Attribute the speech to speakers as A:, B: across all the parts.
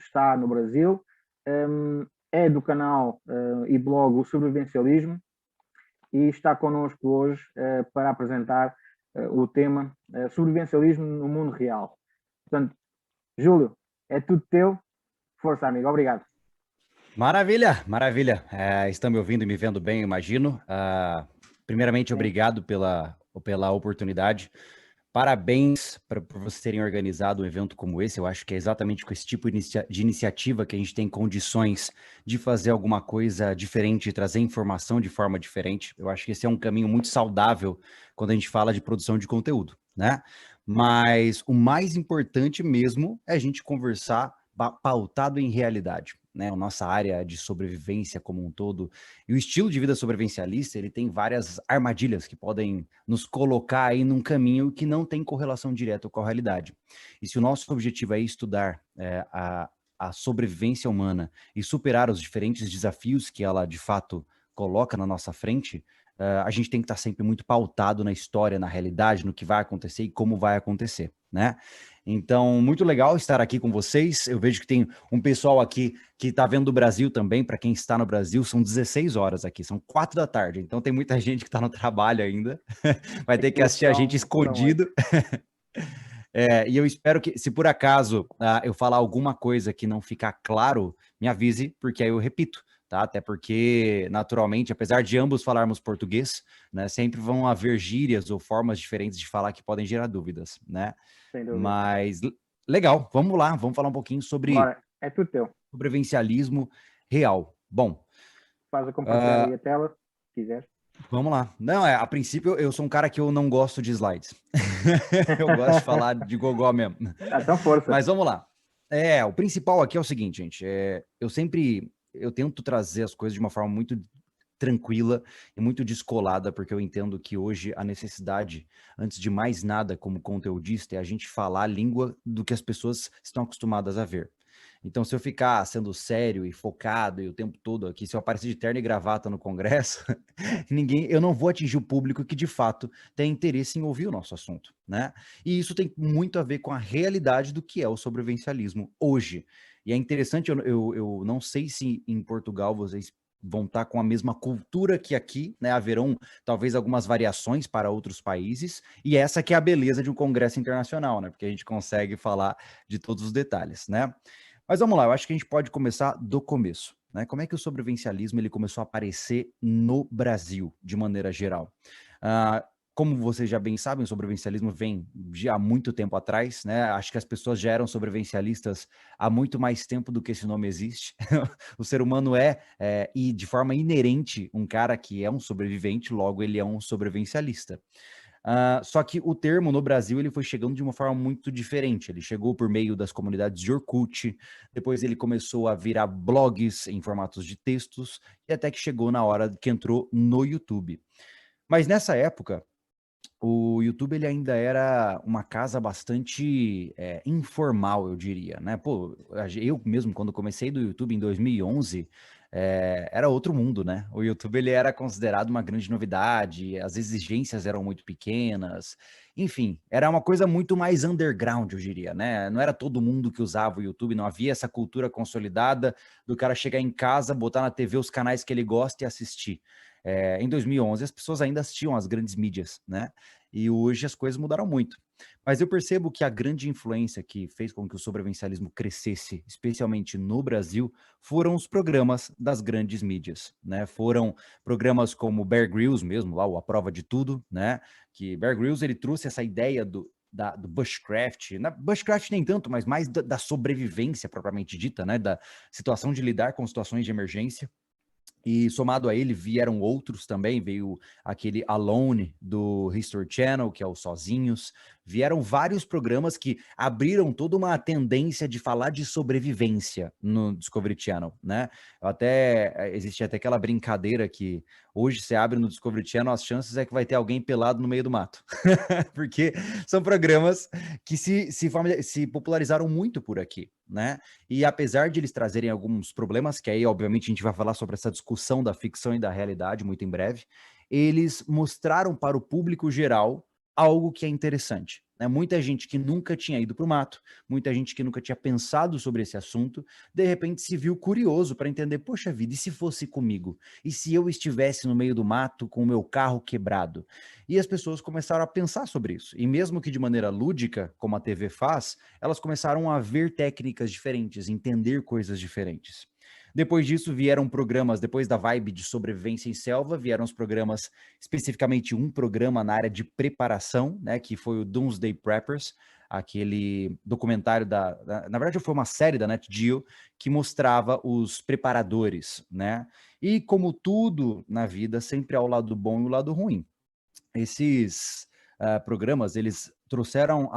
A: está no Brasil, é do canal e blog O Sobrevivencialismo e está connosco hoje para apresentar o tema Sobrevivencialismo no Mundo Real. Portanto, Júlio, é tudo teu. Força, amigo. Obrigado.
B: Maravilha, maravilha. Estão me ouvindo e me vendo bem, imagino. Primeiramente, obrigado pela oportunidade. Parabéns por vocês terem organizado um evento como esse. Eu acho que é exatamente com esse tipo de iniciativa que a gente tem condições de fazer alguma coisa diferente, trazer informação de forma diferente. Eu acho que esse é um caminho muito saudável quando a gente fala de produção de conteúdo, né? Mas o mais importante mesmo é a gente conversar pautado em realidade, né? A nossa área de sobrevivência como um todo e o estilo de vida sobrevivencialista, ele tem várias armadilhas que podem nos colocar aí num caminho que não tem correlação direta com a realidade. E se o nosso objetivo é estudar a sobrevivência humana e superar os diferentes desafios que ela de fato coloca na nossa frente, a gente tem que estar sempre muito pautado na história, na realidade, no que vai acontecer e como vai acontecer, né? Então, muito legal estar aqui com vocês. Eu vejo que tem um pessoal aqui que está vendo do Brasil também. Para quem está no Brasil, são 16 horas aqui, são 4 da tarde. Então, tem muita gente que está no trabalho ainda. Vai ter que assistir a gente escondido. E eu espero que, se por acaso eu falar alguma coisa que não ficar claro, me avise, porque aí eu repito. Tá? Até porque, naturalmente, apesar de ambos falarmos português, né, sempre vão haver gírias ou formas diferentes de falar que podem gerar dúvidas, né?
A: Sem dúvida.
B: Mas, legal, vamos lá, vamos falar um pouquinho sobre
A: Bora, é tudo teu.
B: Sobrevivencialismo real. Bom.
A: Faz a compartilhar aí a tela, se quiser.
B: Vamos lá. Não, a princípio, eu sou um cara que eu não gosto de slides. Eu gosto de falar de gogó mesmo.
A: Então, força.
B: Mas vamos lá. O principal aqui é o seguinte, gente. Eu tento trazer as coisas de uma forma muito tranquila e muito descolada, porque eu entendo que hoje a necessidade, antes de mais nada, como conteudista, é a gente falar a língua do que as pessoas estão acostumadas a ver. Então, se eu ficar sendo sério e focado e o tempo todo aqui, se eu aparecer de terno e gravata no congresso, eu não vou atingir o público que de fato tem interesse em ouvir o nosso assunto, né? E isso tem muito a ver com a realidade do que é o sobrevivencialismo hoje. E é interessante, eu não sei se em Portugal vocês vão estar com a mesma cultura que aqui, né? Haverão talvez algumas variações para outros países, e essa que é a beleza de um congresso internacional, né? Porque a gente consegue falar de todos os detalhes, né? Mas vamos lá, eu acho que a gente pode começar do começo, né? Como é que o sobrevivencialismo ele começou a aparecer no Brasil, de maneira geral? Como vocês já bem sabem, o sobrevivencialismo vem de há muito tempo atrás, né? Acho que as pessoas já eram sobrevivencialistas há muito mais tempo do que esse nome existe. O ser humano e de forma inerente, um cara que é um sobrevivente, logo ele é um sobrevivencialista. Só que o termo no Brasil ele foi chegando de uma forma muito diferente. Ele chegou por meio das comunidades de Orkut, depois ele começou a virar blogs em formatos de textos, e até que chegou na hora que entrou no YouTube. Mas nessa época, o YouTube ele ainda era uma casa bastante informal, eu diria, né? Pô, eu mesmo, quando comecei do YouTube em 2011, era outro mundo, né? O YouTube ele era considerado uma grande novidade, as exigências eram muito pequenas, enfim, era uma coisa muito mais underground, eu diria, né? Não era todo mundo que usava o YouTube, não havia essa cultura consolidada do cara chegar em casa, botar na TV os canais que ele gosta e assistir. Em 2011, as pessoas ainda assistiam às grandes mídias, né? E hoje as coisas mudaram muito. Mas eu percebo que a grande influência que fez com que o sobrevivencialismo crescesse, especialmente no Brasil, foram os programas das grandes mídias, né? Foram programas como Bear Grylls mesmo, lá o A Prova de Tudo, né? Que Bear Grylls, ele trouxe essa ideia do bushcraft, bushcraft nem tanto, mas mais da sobrevivência propriamente dita, né? Da situação de lidar com situações de emergência. E somado a ele vieram outros também, veio aquele Alone do History Channel, que é o Sozinhos. Vieram vários programas que abriram toda uma tendência de falar de sobrevivência no Discovery Channel, né? Existe até aquela brincadeira que hoje você abre no Discovery Channel, as chances é que vai ter alguém pelado no meio do mato. Porque são programas que se popularizaram muito por aqui, né? E apesar de eles trazerem alguns problemas, que aí obviamente a gente vai falar sobre essa discussão da ficção e da realidade muito em breve, eles mostraram para o público geral algo que é interessante. Né? Muita gente que nunca tinha ido para o mato, muita gente que nunca tinha pensado sobre esse assunto, de repente se viu curioso para entender, poxa vida, e se fosse comigo? E se eu estivesse no meio do mato com o meu carro quebrado? E as pessoas começaram a pensar sobre isso. E mesmo que de maneira lúdica, como a TV faz, elas começaram a ver técnicas diferentes, entender coisas diferentes. Depois disso vieram programas, depois da vibe de sobrevivência em selva, vieram os programas, especificamente um programa na área de preparação, né, que foi o Doomsday Preppers, aquele documentário na verdade foi uma série da Nat Geo que mostrava os preparadores, né? E como tudo na vida, sempre há o lado bom e o lado ruim. Esses programas, eles trouxeram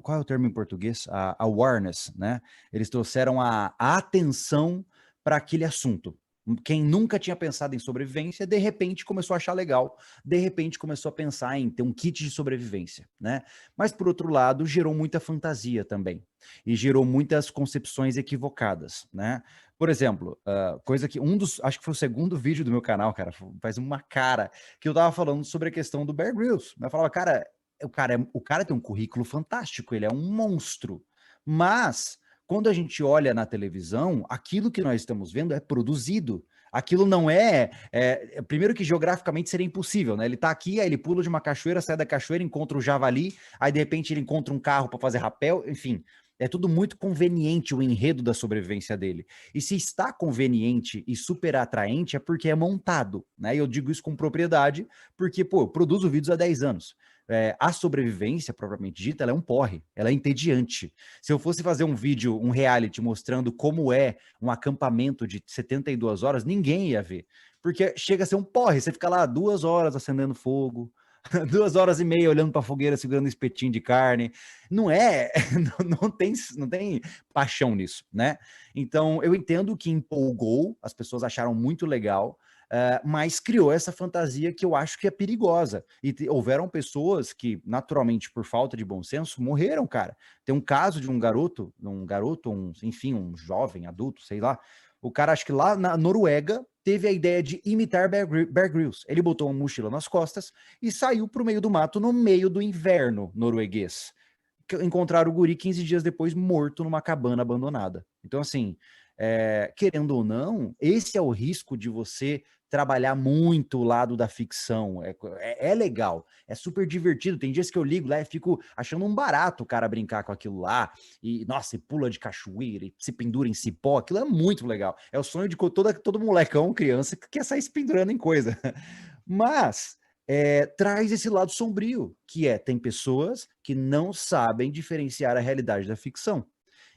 B: qual é o termo em português? A awareness, né? Eles trouxeram a atenção para aquele assunto. Quem nunca tinha pensado em sobrevivência, de repente começou a achar legal, de repente começou a pensar em ter um kit de sobrevivência, né? Mas, por outro lado, gerou muita fantasia também, e gerou muitas concepções equivocadas, né? Por exemplo, coisa que acho que foi o segundo vídeo do meu canal, cara, faz uma cara, que eu tava falando sobre a questão do Bear Grylls. Eu falava, cara, o cara tem um currículo fantástico, ele é um monstro, mas quando a gente olha na televisão, aquilo que nós estamos vendo é produzido. Aquilo não primeiro que geograficamente seria impossível, né? Ele tá aqui, aí ele pula de uma cachoeira, sai da cachoeira, encontra o javali, aí de repente ele encontra um carro para fazer rapel, enfim. É tudo muito conveniente o enredo da sobrevivência dele. E se está conveniente e super atraente é porque é montado, né? E eu digo isso com propriedade, porque, pô, eu produzo vídeos há 10 anos. A sobrevivência, propriamente dita, ela é um porre, ela é entediante. Se eu fosse fazer um vídeo, um reality, mostrando como é um acampamento de 72 horas, ninguém ia ver. Porque chega a ser um porre, você fica lá 2 horas acendendo fogo, 2 horas e meia olhando para a fogueira, segurando um espetinho de carne. Não é, não tem paixão nisso, né? Então, eu entendo que empolgou, as pessoas acharam muito legal, mas criou essa fantasia que eu acho que é perigosa. E houveram pessoas que, naturalmente, por falta de bom senso, morreram, cara. Tem um caso de um garoto, enfim, um jovem, adulto, sei lá. O cara, acho que lá na Noruega, teve a ideia de imitar Bear Grylls. Ele botou uma mochila nas costas e saiu para o meio do mato no meio do inverno norueguês. Encontraram o guri 15 dias depois morto numa cabana abandonada. Então, assim, querendo ou não, esse é o risco de você trabalhar muito o lado da ficção. É legal, é super divertido. Tem dias que eu ligo lá e fico achando um barato o cara brincar com aquilo lá. E, nossa, e pula de cachoeira e se pendura em cipó. Aquilo é muito legal. É o sonho de todo molecão, criança, que quer sair se pendurando em coisa. Mas traz esse lado sombrio, tem pessoas que não sabem diferenciar a realidade da ficção.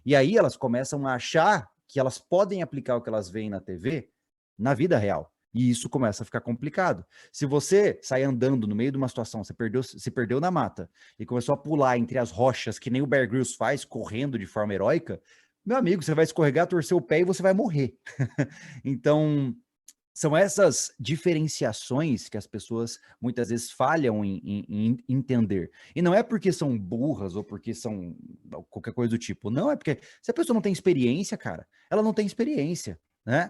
B: E aí elas começam a achar que elas podem aplicar o que elas veem na TV na vida real. E isso começa a ficar complicado. Se você sai andando no meio de uma situação, se perdeu na mata e começou a pular entre as rochas, que nem o Bear Grylls faz, correndo de forma heróica, meu amigo, você vai escorregar, torcer o pé e você vai morrer. Então, são essas diferenciações que as pessoas muitas vezes falham em entender. E não é porque são burras ou porque são qualquer coisa do tipo. Não, é porque se a pessoa não tem experiência, cara, ela não tem experiência, né?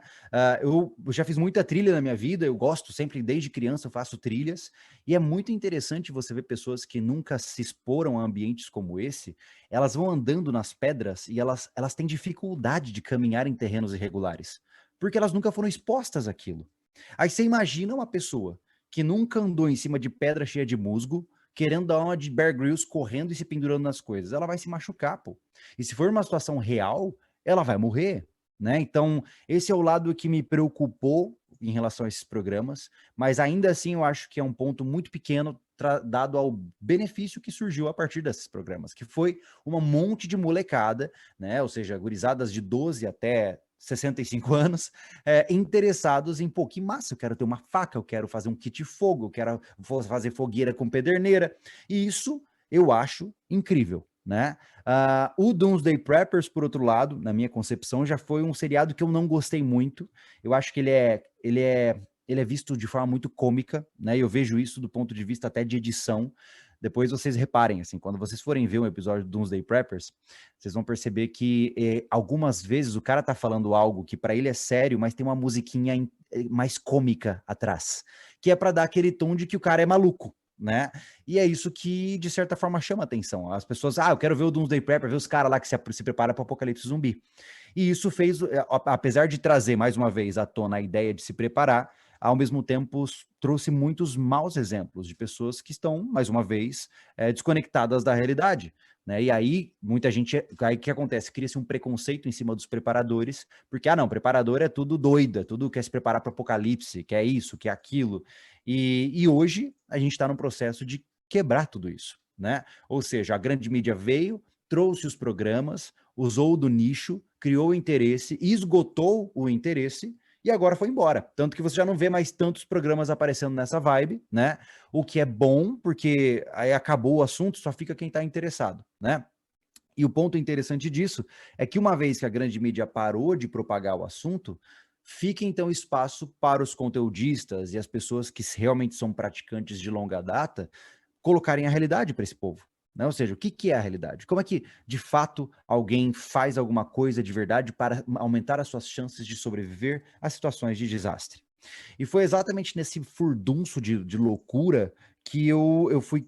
B: Eu já fiz muita trilha na minha vida, eu gosto sempre, desde criança eu faço trilhas, e é muito interessante você ver pessoas que nunca se exporam a ambientes como esse, elas vão andando nas pedras e elas têm dificuldade de caminhar em terrenos irregulares porque elas nunca foram expostas àquilo. Aí você imagina uma pessoa que nunca andou em cima de pedra cheia de musgo, querendo dar uma de Bear Grylls correndo e se pendurando nas coisas. Ela vai se machucar, pô. E se for uma situação real, ela vai morrer, né? Então, esse é o lado que me preocupou em relação a esses programas, mas ainda assim eu acho que é um ponto muito pequeno dado ao benefício que surgiu a partir desses programas, que foi um monte de molecada, né? Ou seja, gurizadas de 12 até 65 anos, interessados em, pô, que massa, eu quero ter uma faca, eu quero fazer um kit fogo, eu quero fazer fogueira com pederneira, e isso eu acho incrível, né? O Doomsday Preppers, por outro lado, na minha concepção, já foi um seriado que eu não gostei muito, eu acho que ele é visto de forma muito cômica, né? Eu vejo isso do ponto de vista até de edição. Depois vocês reparem, assim, quando vocês forem ver um episódio do Doomsday Preppers, vocês vão perceber que algumas vezes o cara tá falando algo que para ele é sério, mas tem uma musiquinha mais cômica atrás, que é para dar aquele tom de que o cara é maluco, né? E é isso que, de certa forma, chama atenção. As pessoas, eu quero ver o Doomsday Prepper, ver os caras lá que se preparam para o apocalipse zumbi. E isso fez, apesar de trazer, mais uma vez, à tona a ideia de se preparar, ao mesmo tempo trouxe muitos maus exemplos de pessoas que estão, mais uma vez, desconectadas da realidade. Né? E aí, muita gente, aí o que acontece? Cria-se um preconceito em cima dos preparadores, porque, não, preparador é tudo doida, tudo quer se preparar para o apocalipse, quer isso, quer aquilo. E hoje a gente está num processo de quebrar tudo isso, né? Ou seja, a grande mídia veio, trouxe os programas, usou do nicho, criou o interesse, esgotou o interesse e agora foi embora. Tanto que você já não vê mais tantos programas aparecendo nessa vibe, né? O que é bom, porque aí acabou o assunto, só fica quem está interessado, né? E o ponto interessante disso é que uma vez que a grande mídia parou de propagar o assunto, fica então espaço para os conteudistas e as pessoas que realmente são praticantes de longa data colocarem a realidade para esse povo. Né? Ou seja, o que é a realidade? Como é que, de fato, alguém faz alguma coisa de verdade para aumentar as suas chances de sobreviver a situações de desastre? E foi exatamente nesse furdunço de loucura que eu fui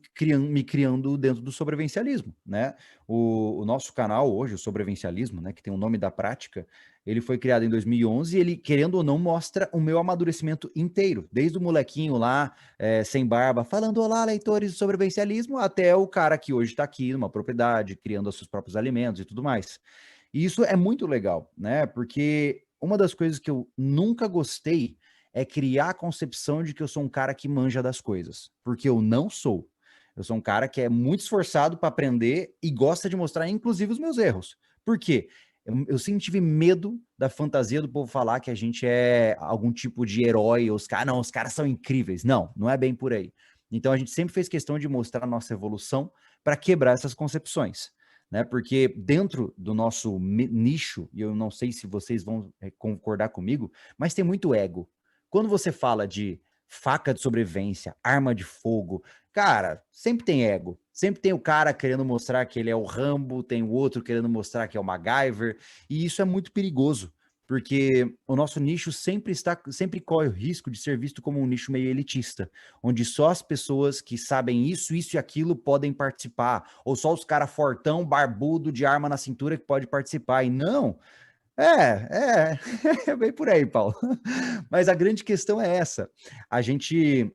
B: me criando dentro do sobrevivencialismo, né? O nosso canal hoje, o Sobrevivencialismo, né, que tem o nome da prática, ele foi criado em 2011 e ele, querendo ou não, mostra o meu amadurecimento inteiro, desde o molequinho lá, sem barba, falando olá, leitores do sobrevivencialismo, até o cara que hoje está aqui numa propriedade, criando os seus próprios alimentos e tudo mais. E isso é muito legal, né? Porque uma das coisas que eu nunca gostei é criar a concepção de que eu sou um cara que manja das coisas, porque eu não sou. Eu sou um cara que é muito esforçado para aprender e gosta de mostrar, inclusive, os meus erros. Por quê? Eu sempre tive medo da fantasia do povo falar que a gente é algum tipo de herói, os caras são incríveis. Não, não é bem por aí. Então a gente sempre fez questão de mostrar a nossa evolução para quebrar essas concepções. Né? Porque dentro do nosso nicho, e eu não sei se vocês vão concordar comigo, mas tem muito ego. Quando você fala de faca de sobrevivência, arma de fogo, cara, sempre tem ego. Sempre tem o cara querendo mostrar que ele é o Rambo, tem o outro querendo mostrar que é o MacGyver, e isso é muito perigoso, porque o nosso nicho sempre corre o risco de ser visto como um nicho meio elitista, onde só as pessoas que sabem isso e aquilo podem participar, ou só os caras fortão, barbudo, de arma na cintura que pode participar, e não... É bem por aí, Paulo. Mas a grande questão é essa. A gente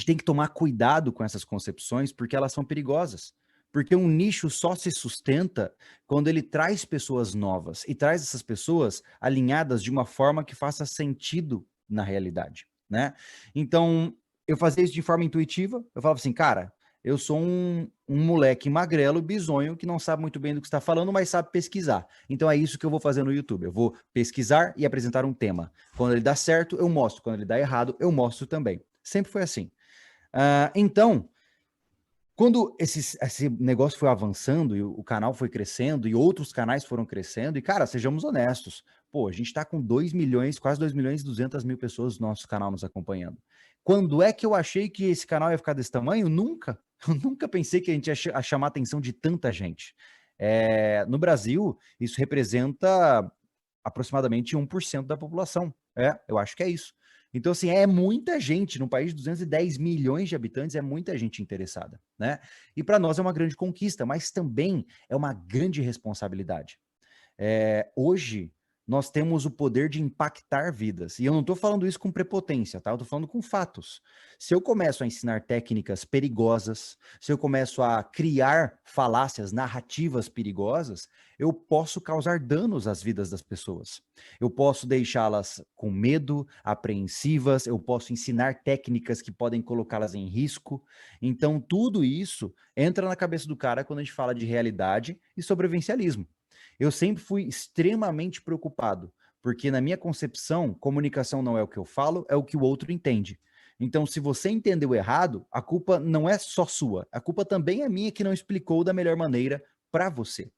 B: tem que tomar cuidado com essas concepções porque elas são perigosas. Porque um nicho só se sustenta quando ele traz pessoas novas e traz essas pessoas alinhadas de uma forma que faça sentido na realidade, né? Então, eu fazia isso de forma intuitiva. Eu falava assim, cara, eu sou um moleque magrelo, bizonho, que não sabe muito bem do que está falando, mas sabe pesquisar. Então é isso que eu vou fazer no YouTube. Eu vou pesquisar e apresentar um tema. Quando ele dá certo, eu mostro. Quando ele dá errado, eu mostro também. Sempre foi assim. Então, quando esse negócio foi avançando e o canal foi crescendo e outros canais foram crescendo, e cara, sejamos honestos, pô, a gente está com 2 milhões, quase 2 milhões e 200 mil pessoas no nosso canal nos acompanhando. Quando é que eu achei que esse canal ia ficar desse tamanho? Nunca. Eu nunca pensei que a gente ia chamar a atenção de tanta gente. No Brasil, isso representa aproximadamente 1% da população. Eu acho que é isso. Então, assim, é muita gente. Num país de 210 milhões de habitantes, é muita gente interessada, né? E para nós é uma grande conquista, mas também é uma grande responsabilidade. Hoje, nós temos o poder de impactar vidas. E eu não estou falando isso com prepotência, tá? Eu estou falando com fatos. Se eu começo a ensinar técnicas perigosas, se eu começo a criar falácias, narrativas perigosas, eu posso causar danos às vidas das pessoas. Eu posso deixá-las com medo, apreensivas, eu posso ensinar técnicas que podem colocá-las em risco. Então, tudo isso entra na cabeça do cara quando a gente fala de realidade e sobrevivencialismo. Eu sempre fui extremamente preocupado, porque na minha concepção, comunicação não é o que eu falo, é o que o outro entende. Então, se você entendeu errado, a culpa não é só sua, a culpa também é minha que não explicou da melhor maneira para você.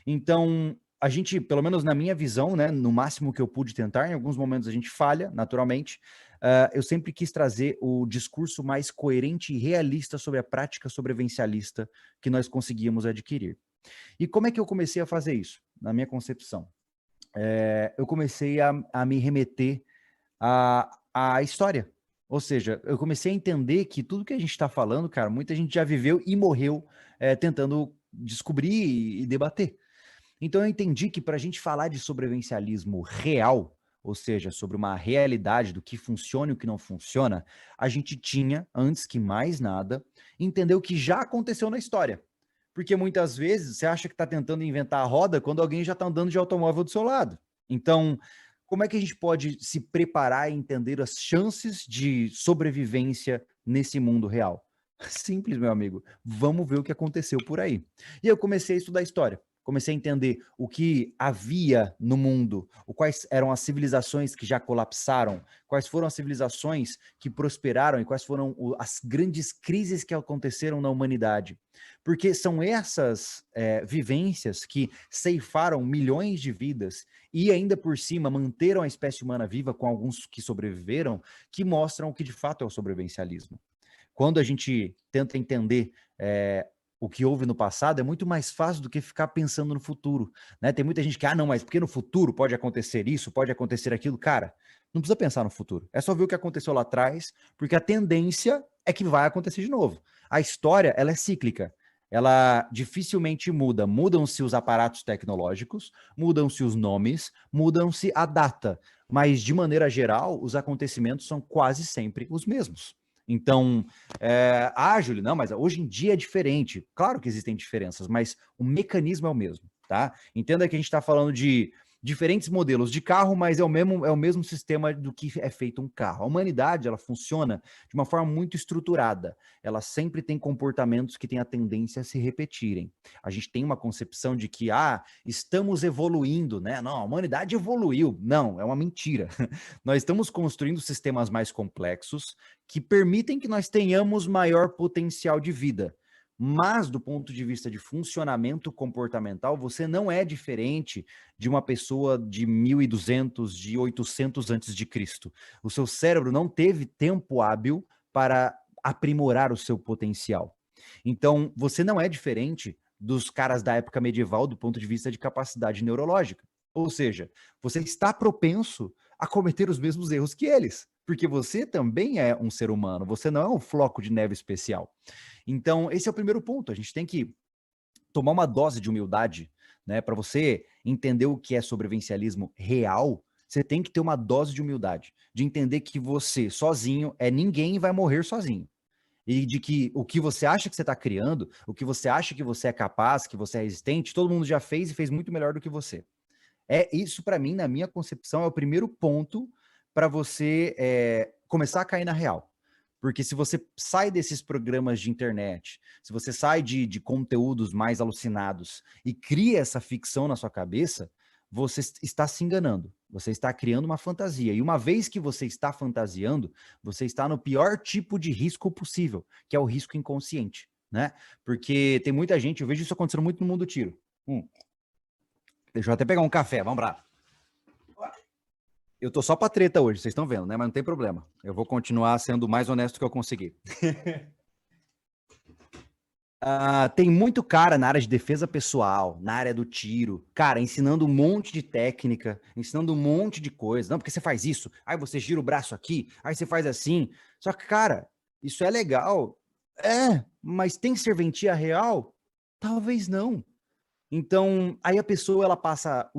B: Então, a gente, pelo menos na minha visão, né, no máximo que eu pude tentar, em alguns momentos a gente falha, naturalmente, eu sempre quis trazer o discurso mais coerente e realista sobre a prática sobrevivencialista que nós conseguíamos adquirir. E como é que eu comecei a fazer isso? Na minha concepção. Eu comecei a me remeter à história. Ou seja, eu comecei a entender que tudo que a gente está falando, cara, muita gente já viveu e morreu tentando descobrir e debater. Então eu entendi que para a gente falar de sobrevivencialismo real, ou seja, sobre uma realidade do que funciona e o que não funciona, a gente tinha, antes que mais nada, entender o que já aconteceu na história. Porque muitas vezes você acha que está tentando inventar a roda quando alguém já está andando de automóvel do seu lado. Então, como é que a gente pode se preparar e entender as chances de sobrevivência nesse mundo real? Simples, meu amigo. Vamos ver o que aconteceu por aí. E eu comecei a estudar história. Comecei a entender o que havia no mundo, quais eram as civilizações que já colapsaram, quais foram as civilizações que prosperaram e quais foram as grandes crises que aconteceram na humanidade. Porque são essas vivências que ceifaram milhões de vidas e ainda por cima manteram a espécie humana viva com alguns que sobreviveram, que mostram o que de fato é o sobrevivencialismo. Quando a gente tenta entender o que houve no passado, é muito mais fácil do que ficar pensando no futuro, né? Tem muita gente que, não, mas porque no futuro pode acontecer isso, pode acontecer aquilo. Cara, não precisa pensar no futuro. É só ver o que aconteceu lá atrás, porque a tendência é que vai acontecer de novo. A história, ela é cíclica. Ela dificilmente muda. Mudam-se os aparatos tecnológicos, mudam-se os nomes, mudam-se a data. Mas, de maneira geral, os acontecimentos são quase sempre os mesmos. Então, Júlio, não, mas hoje em dia é diferente. Claro que existem diferenças, mas o mecanismo é o mesmo, tá? Entenda que a gente está falando de diferentes modelos de carro, mas é o mesmo sistema do que é feito um carro. A humanidade, ela funciona de uma forma muito estruturada. Ela sempre tem comportamentos que têm a tendência a se repetirem. A gente tem uma concepção de que, estamos evoluindo, né? Não, a humanidade evoluiu. Não, é uma mentira. Nós estamos construindo sistemas mais complexos que permitem que nós tenhamos maior potencial de vida. Mas, do ponto de vista de funcionamento comportamental, você não é diferente de uma pessoa de 1200, de 800 antes de Cristo. O seu cérebro não teve tempo hábil para aprimorar o seu potencial. Então, você não é diferente dos caras da época medieval do ponto de vista de capacidade neurológica. Ou seja, você está propenso a cometer os mesmos erros que eles, porque você também é um ser humano, você não é um floco de neve especial. Então, esse é o primeiro ponto. A gente tem que tomar uma dose de humildade, né? Para você entender o que é sobrevivencialismo real, você tem que ter uma dose de humildade, de entender que você sozinho é ninguém e vai morrer sozinho. E de que o que você acha que você está criando, o que você acha que você é capaz, que você é resistente, todo mundo já fez e fez muito melhor do que você. Isso, para mim, na minha concepção, é o primeiro ponto para você começar a cair na real. Porque se você sai desses programas de internet, se você sai de conteúdos mais alucinados e cria essa ficção na sua cabeça, você está se enganando. Você está criando uma fantasia. E uma vez que você está fantasiando, você está no pior tipo de risco possível, que é o risco inconsciente, né? Porque tem muita gente, eu vejo isso acontecendo muito no mundo do tiro. Deixa eu até pegar um café, vamos lá. Eu tô só pra treta hoje, vocês estão vendo, né? Mas não tem problema. Eu vou continuar sendo o mais honesto que eu conseguir. Tem muito cara na área de defesa pessoal, na área do tiro, cara, ensinando um monte de técnica, ensinando um monte de coisa. Não, porque você faz isso, aí você gira o braço aqui, aí você faz assim. Só que, cara, isso é legal. Mas tem serventia real? Talvez não. Então, aí a pessoa, ela passa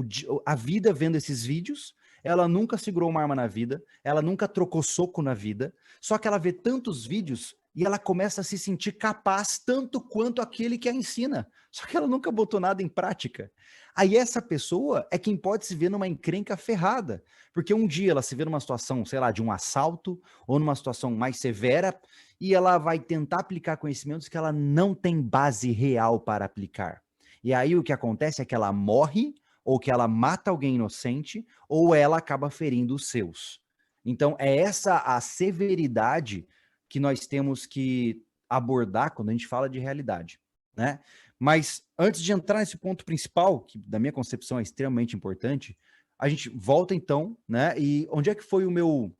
B: a vida vendo esses vídeos, ela nunca segurou uma arma na vida, ela nunca trocou soco na vida, só que ela vê tantos vídeos e ela começa a se sentir capaz tanto quanto aquele que a ensina, só que ela nunca botou nada em prática. Aí essa pessoa é quem pode se ver numa encrenca ferrada, porque um dia ela se vê numa situação, sei lá, de um assalto, ou numa situação mais severa, e ela vai tentar aplicar conhecimentos que ela não tem base real para aplicar. E aí o que acontece é que ela morre, ou que ela mata alguém inocente, ou ela acaba ferindo os seus. Então, é essa a severidade que nós temos que abordar quando a gente fala de realidade, né? Mas antes de entrar nesse ponto principal, que da minha concepção é extremamente importante, a gente volta então, né? E onde é que foi o meu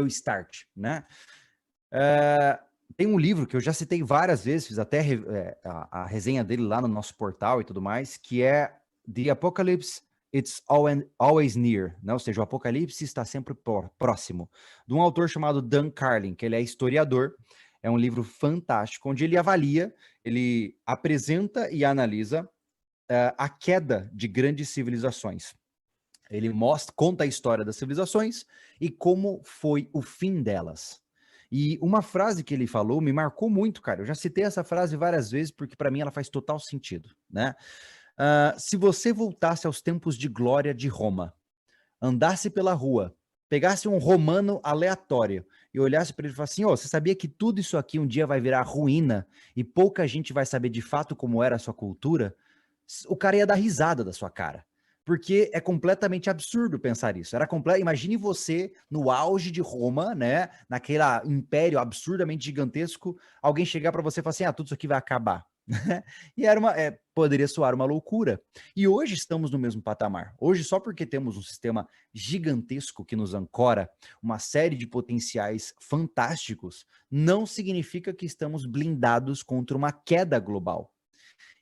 B: start, né? Tem um livro que eu já citei várias vezes, fiz até a resenha dele lá no nosso portal e tudo mais, que é The Apocalypse it's always near, né? Ou seja, o apocalipse está sempre próximo, de um autor chamado Dan Carlin, que ele é historiador. É um livro fantástico, onde ele avalia, ele apresenta e analisa a queda de grandes civilizações. Ele conta a história das civilizações e como foi o fim delas. E uma frase que ele falou me marcou muito, cara. Eu já citei essa frase várias vezes porque para mim ela faz total sentido, né? Se você voltasse aos tempos de glória de Roma, andasse pela rua, pegasse um romano aleatório e olhasse para ele e falasse assim, você sabia que tudo isso aqui um dia vai virar ruína e pouca gente vai saber de fato como era a sua cultura? O cara ia dar risada da sua cara. Porque é completamente absurdo pensar isso. Imagine você no auge de Roma, né? Naquele império absurdamente gigantesco, alguém chegar para você e falar assim, tudo isso aqui vai acabar. E poderia soar uma loucura. E hoje estamos no mesmo patamar. Hoje, só porque temos um sistema gigantesco que nos ancora, uma série de potenciais fantásticos, não significa que estamos blindados contra uma queda global.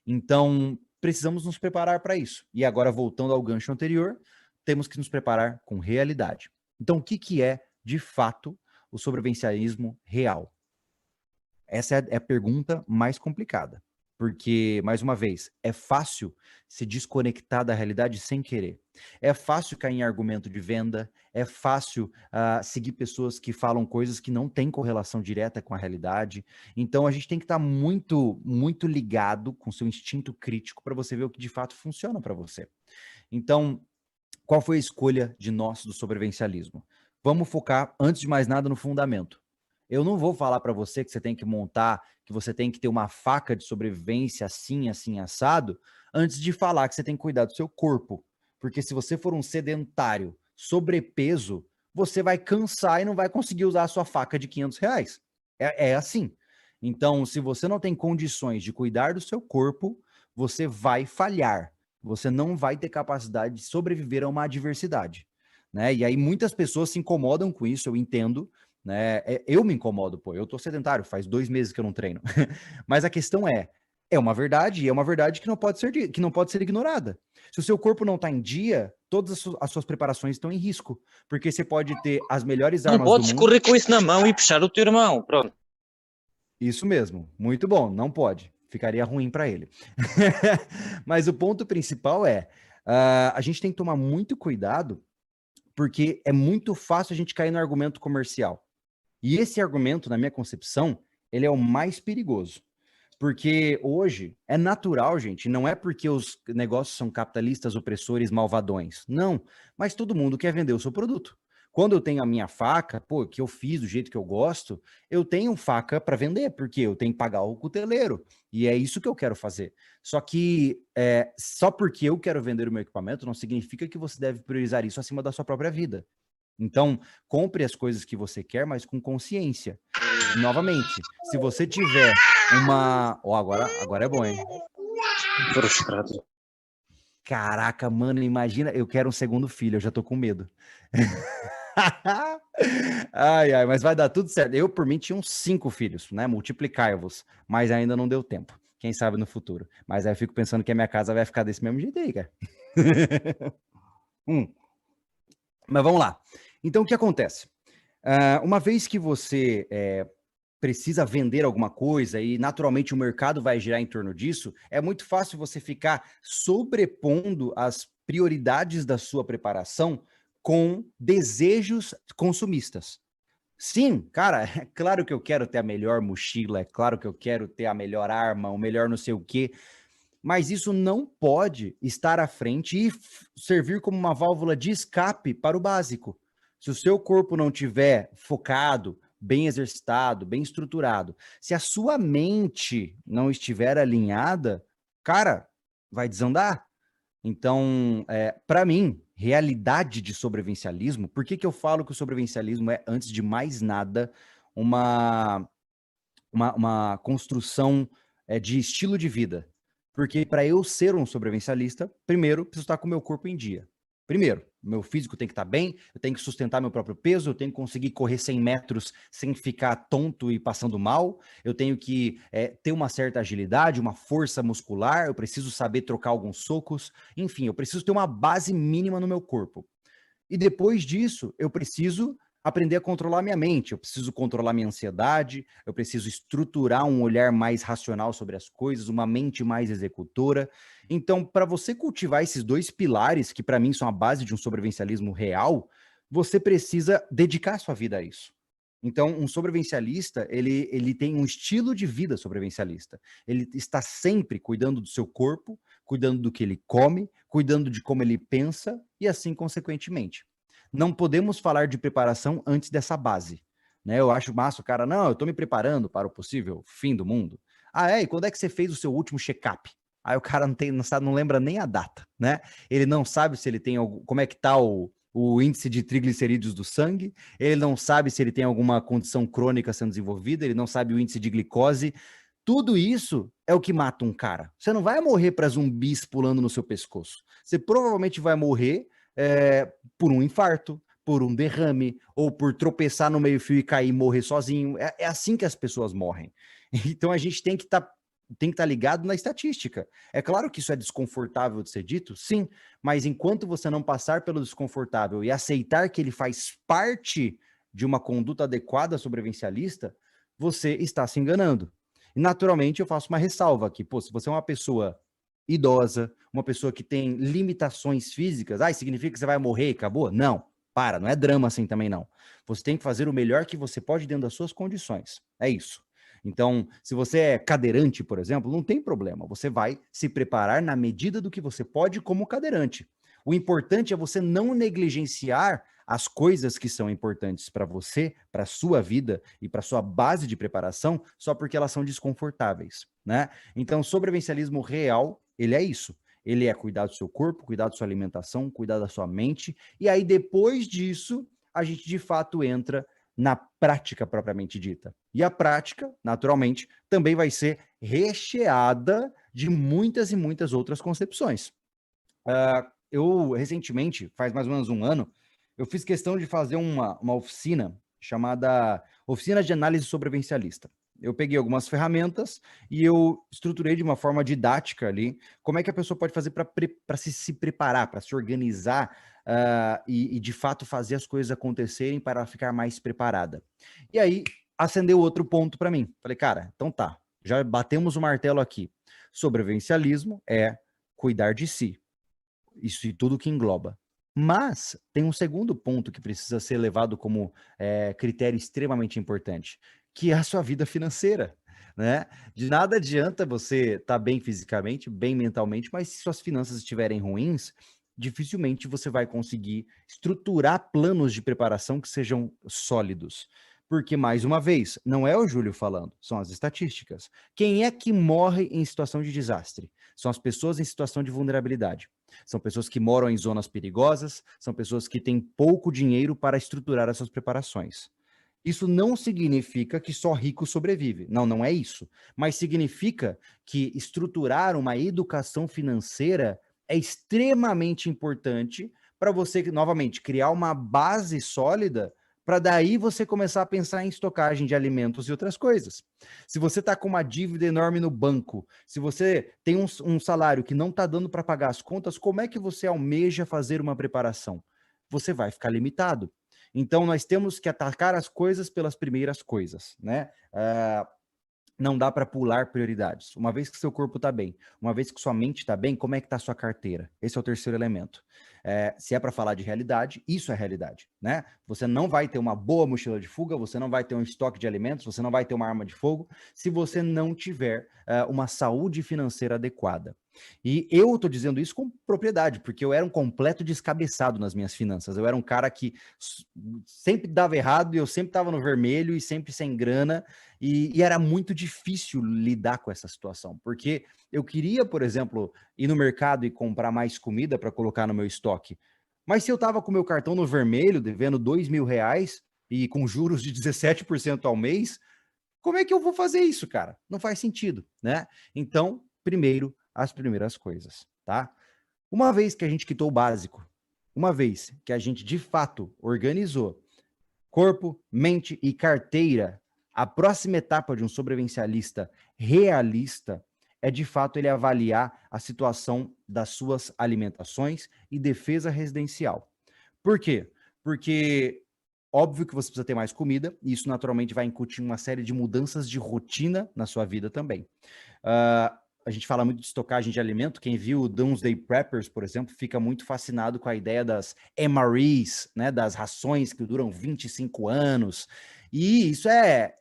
B: Então, precisamos nos preparar para isso. E agora, voltando ao gancho anterior, temos que nos preparar com realidade. Então, o que é, de fato, o sobrevivencialismo real? Essa é a pergunta mais complicada. Porque, mais uma vez, é fácil se desconectar da realidade sem querer. É fácil cair em argumento de venda, é fácil seguir pessoas que falam coisas que não têm correlação direta com a realidade. Então, a gente tem que estar muito, muito ligado com seu instinto crítico para você ver o que de fato funciona para você. Então, qual foi a escolha de nós do sobrevivencialismo? Vamos focar, antes de mais nada, no fundamento. Eu não vou falar para você que você tem que montar, que você tem que ter uma faca de sobrevivência assim, assim, assado, antes de falar que você tem que cuidar do seu corpo. Porque se você for um sedentário, sobrepeso, você vai cansar e não vai conseguir usar a sua faca de R$ 500. É assim. Então, se você não tem condições de cuidar do seu corpo, você vai falhar. Você não vai ter capacidade de sobreviver a uma adversidade, né? E aí muitas pessoas se incomodam com isso, eu entendo, né? Eu me incomodo, pô, eu tô sedentário, faz 2 meses que eu não treino. Mas a questão é uma verdade, e é uma verdade que não pode ser ignorada. Se o seu corpo não tá em dia, todas as suas preparações estão em risco, porque você pode ter as melhores
C: Não
B: armas do
C: podes
B: mundo.
C: correr com isso na mão e puxar o teu irmão, pronto.
B: Isso mesmo, muito bom, não pode, ficaria ruim para ele. Mas o ponto principal a gente tem que tomar muito cuidado, porque é muito fácil a gente cair no argumento comercial. E esse argumento, na minha concepção, ele é o mais perigoso. Porque hoje é natural, gente, não é porque os negócios são capitalistas, opressores, malvadões. Não, mas todo mundo quer vender o seu produto. Quando eu tenho a minha faca, pô, que eu fiz do jeito que eu gosto, eu tenho faca para vender, porque eu tenho que pagar o cuteleiro. E é isso que eu quero fazer. Só que só porque eu quero vender o meu equipamento não significa que você deve priorizar isso acima da sua própria vida. Então, compre as coisas que você quer, mas com consciência. Novamente, se você tiver uma... agora é bom, hein?
C: Frustrado.
B: Caraca, mano, imagina, eu quero um segundo filho, eu já tô com medo. Ai, mas vai dar tudo certo. Eu, por mim, tinha uns 5 filhos, né? Multiplicai-vos, mas ainda não deu tempo. Quem sabe no futuro. Mas aí eu fico pensando que a minha casa vai ficar desse mesmo jeito aí, cara. Mas vamos lá. Então, o que acontece? Uma vez que você precisa vender alguma coisa e naturalmente o mercado vai girar em torno disso, é muito fácil você ficar sobrepondo as prioridades da sua preparação com desejos consumistas. Sim, cara, é claro que eu quero ter a melhor mochila, é claro que eu quero ter a melhor arma, o melhor não sei o quê, mas isso não pode estar à frente e servir como uma válvula de escape para o básico. Se o seu corpo não tiver focado, bem exercitado, bem estruturado, se a sua mente não estiver alinhada, cara, vai desandar. Então, para mim, realidade de sobrevivencialismo, por que eu falo que o sobrevivencialismo é, antes de mais nada, uma construção de estilo de vida? Porque para eu ser um sobrevivencialista, primeiro, preciso estar com o meu corpo em dia. Primeiro, meu físico tem que estar bem, eu tenho que sustentar meu próprio peso, eu tenho que conseguir correr 100 metros sem ficar tonto e passando mal, eu tenho que ter uma certa agilidade, uma força muscular, eu preciso saber trocar alguns socos, enfim, eu preciso ter uma base mínima no meu corpo. E depois disso, eu preciso aprender a controlar minha mente, eu preciso controlar minha ansiedade, eu preciso estruturar um olhar mais racional sobre as coisas, uma mente mais executora. Então, para você cultivar esses dois pilares, que para mim são a base de um sobrevivencialismo real, você precisa dedicar sua vida a isso. Então, um sobrevivencialista, ele tem um estilo de vida sobrevivencialista. Ele está sempre cuidando do seu corpo, cuidando do que ele come, cuidando de como ele pensa e assim consequentemente. Não podemos falar de preparação antes dessa base. Né? Eu acho massa o cara, não, eu estou me preparando para o possível fim do mundo. Ah, e quando é que você fez o seu último check-up? Aí o cara não sabe, não lembra nem a data, né? Ele não sabe se ele tem algum, como é que tá o índice de triglicerídeos do sangue, ele não sabe se ele tem alguma condição crônica sendo desenvolvida, ele não sabe o índice de glicose. Tudo isso é o que mata um cara. Você não vai morrer para zumbis pulando no seu pescoço. Você provavelmente vai morrer por um infarto, por um derrame, ou por tropeçar no meio-fio e cair e morrer sozinho. É assim que as pessoas morrem. Então a gente tem que estar ligado na estatística. É claro que isso é desconfortável de ser dito, sim, mas enquanto você não passar pelo desconfortável e aceitar que ele faz parte de uma conduta adequada sobrevivencialista, você está se enganando. E naturalmente eu faço uma ressalva aqui, pô, se você é uma pessoa idosa, uma pessoa que tem limitações físicas, significa que você vai morrer e acabou? Não, não é drama assim também não. Você tem que fazer o melhor que você pode dentro das suas condições, é isso. Então, se você é cadeirante, por exemplo, não tem problema, você vai se preparar na medida do que você pode como cadeirante. O importante é você não negligenciar as coisas que são importantes para você, para a sua vida e para a sua base de preparação, só porque elas são desconfortáveis, né? Então, o sobrevivencialismo real, ele é isso. Ele é cuidar do seu corpo, cuidar da sua alimentação, cuidar da sua mente, e aí depois disso, a gente de fato entra na prática propriamente dita. E a prática, naturalmente, também vai ser recheada de muitas e muitas outras concepções. Eu, recentemente, faz mais ou menos um ano, eu fiz questão de fazer uma oficina chamada Oficina de Análise Sobrevivencialista. Eu peguei algumas ferramentas e eu estruturei de uma forma didática ali como é que a pessoa pode fazer para se preparar, para se organizar e, de fato, fazer as coisas acontecerem para ela ficar mais preparada. E aí, acendeu outro ponto para mim. Falei, cara, então tá, já batemos o martelo aqui. Sobrevivencialismo é cuidar de si. Isso e tudo que engloba. Mas tem um segundo ponto que precisa ser levado como critério extremamente importante, que é a sua vida financeira, né? De nada adianta você estar bem fisicamente, bem mentalmente, mas se suas finanças estiverem ruins, dificilmente você vai conseguir estruturar planos de preparação que sejam sólidos. Porque, mais uma vez, não é o Júlio falando, são as estatísticas. Quem é que morre em situação de desastre? São as pessoas em situação de vulnerabilidade. São pessoas que moram em zonas perigosas, são pessoas que têm pouco dinheiro para estruturar essas preparações. Isso não significa que só rico sobrevive. Não, não é isso. Mas significa que estruturar uma educação financeira é extremamente importante para você, novamente, criar uma base sólida para daí você começar a pensar em estocagem de alimentos e outras coisas. Se você está com uma dívida enorme no banco, se você tem um salário que não está dando para pagar as contas, como é que você almeja fazer uma preparação? Você vai ficar limitado. Então, nós temos que atacar as coisas pelas primeiras coisas, né? Não dá para pular prioridades. Uma vez que seu corpo está bem, uma vez que sua mente está bem, como é que está sua carteira? Esse é o terceiro elemento. Se é para falar de realidade, isso é realidade, né? Você não vai ter uma boa mochila de fuga, você não vai ter um estoque de alimentos, você não vai ter uma arma de fogo, se você não tiver uma saúde financeira adequada. E eu estou dizendo isso com propriedade, porque eu era um completo descabeçado nas minhas finanças. Eu era um cara que sempre dava errado e eu sempre estava no vermelho e sempre sem grana. E era muito difícil lidar com essa situação, porque eu queria, por exemplo, ir no mercado e comprar mais comida para colocar no meu estoque. Mas se eu estava com meu cartão no vermelho, devendo R$ 2.000 e com juros de 17% ao mês, como é que eu vou fazer isso, cara? Não faz sentido, né? Então, primeiro, as primeiras coisas, tá? Uma vez que a gente quitou o básico, uma vez que a gente de fato organizou corpo, mente e carteira, a próxima etapa de um sobrevivencialista realista é de fato ele avaliar a situação das suas alimentações e defesa residencial. Por quê? Porque óbvio que você precisa ter mais comida, e isso naturalmente vai incutir uma série de mudanças de rotina na sua vida também. A gente fala muito de estocagem de alimento. Quem viu o Doomsday Preppers, por exemplo, fica muito fascinado com a ideia das MREs, né, das rações que duram 25 anos. E isso é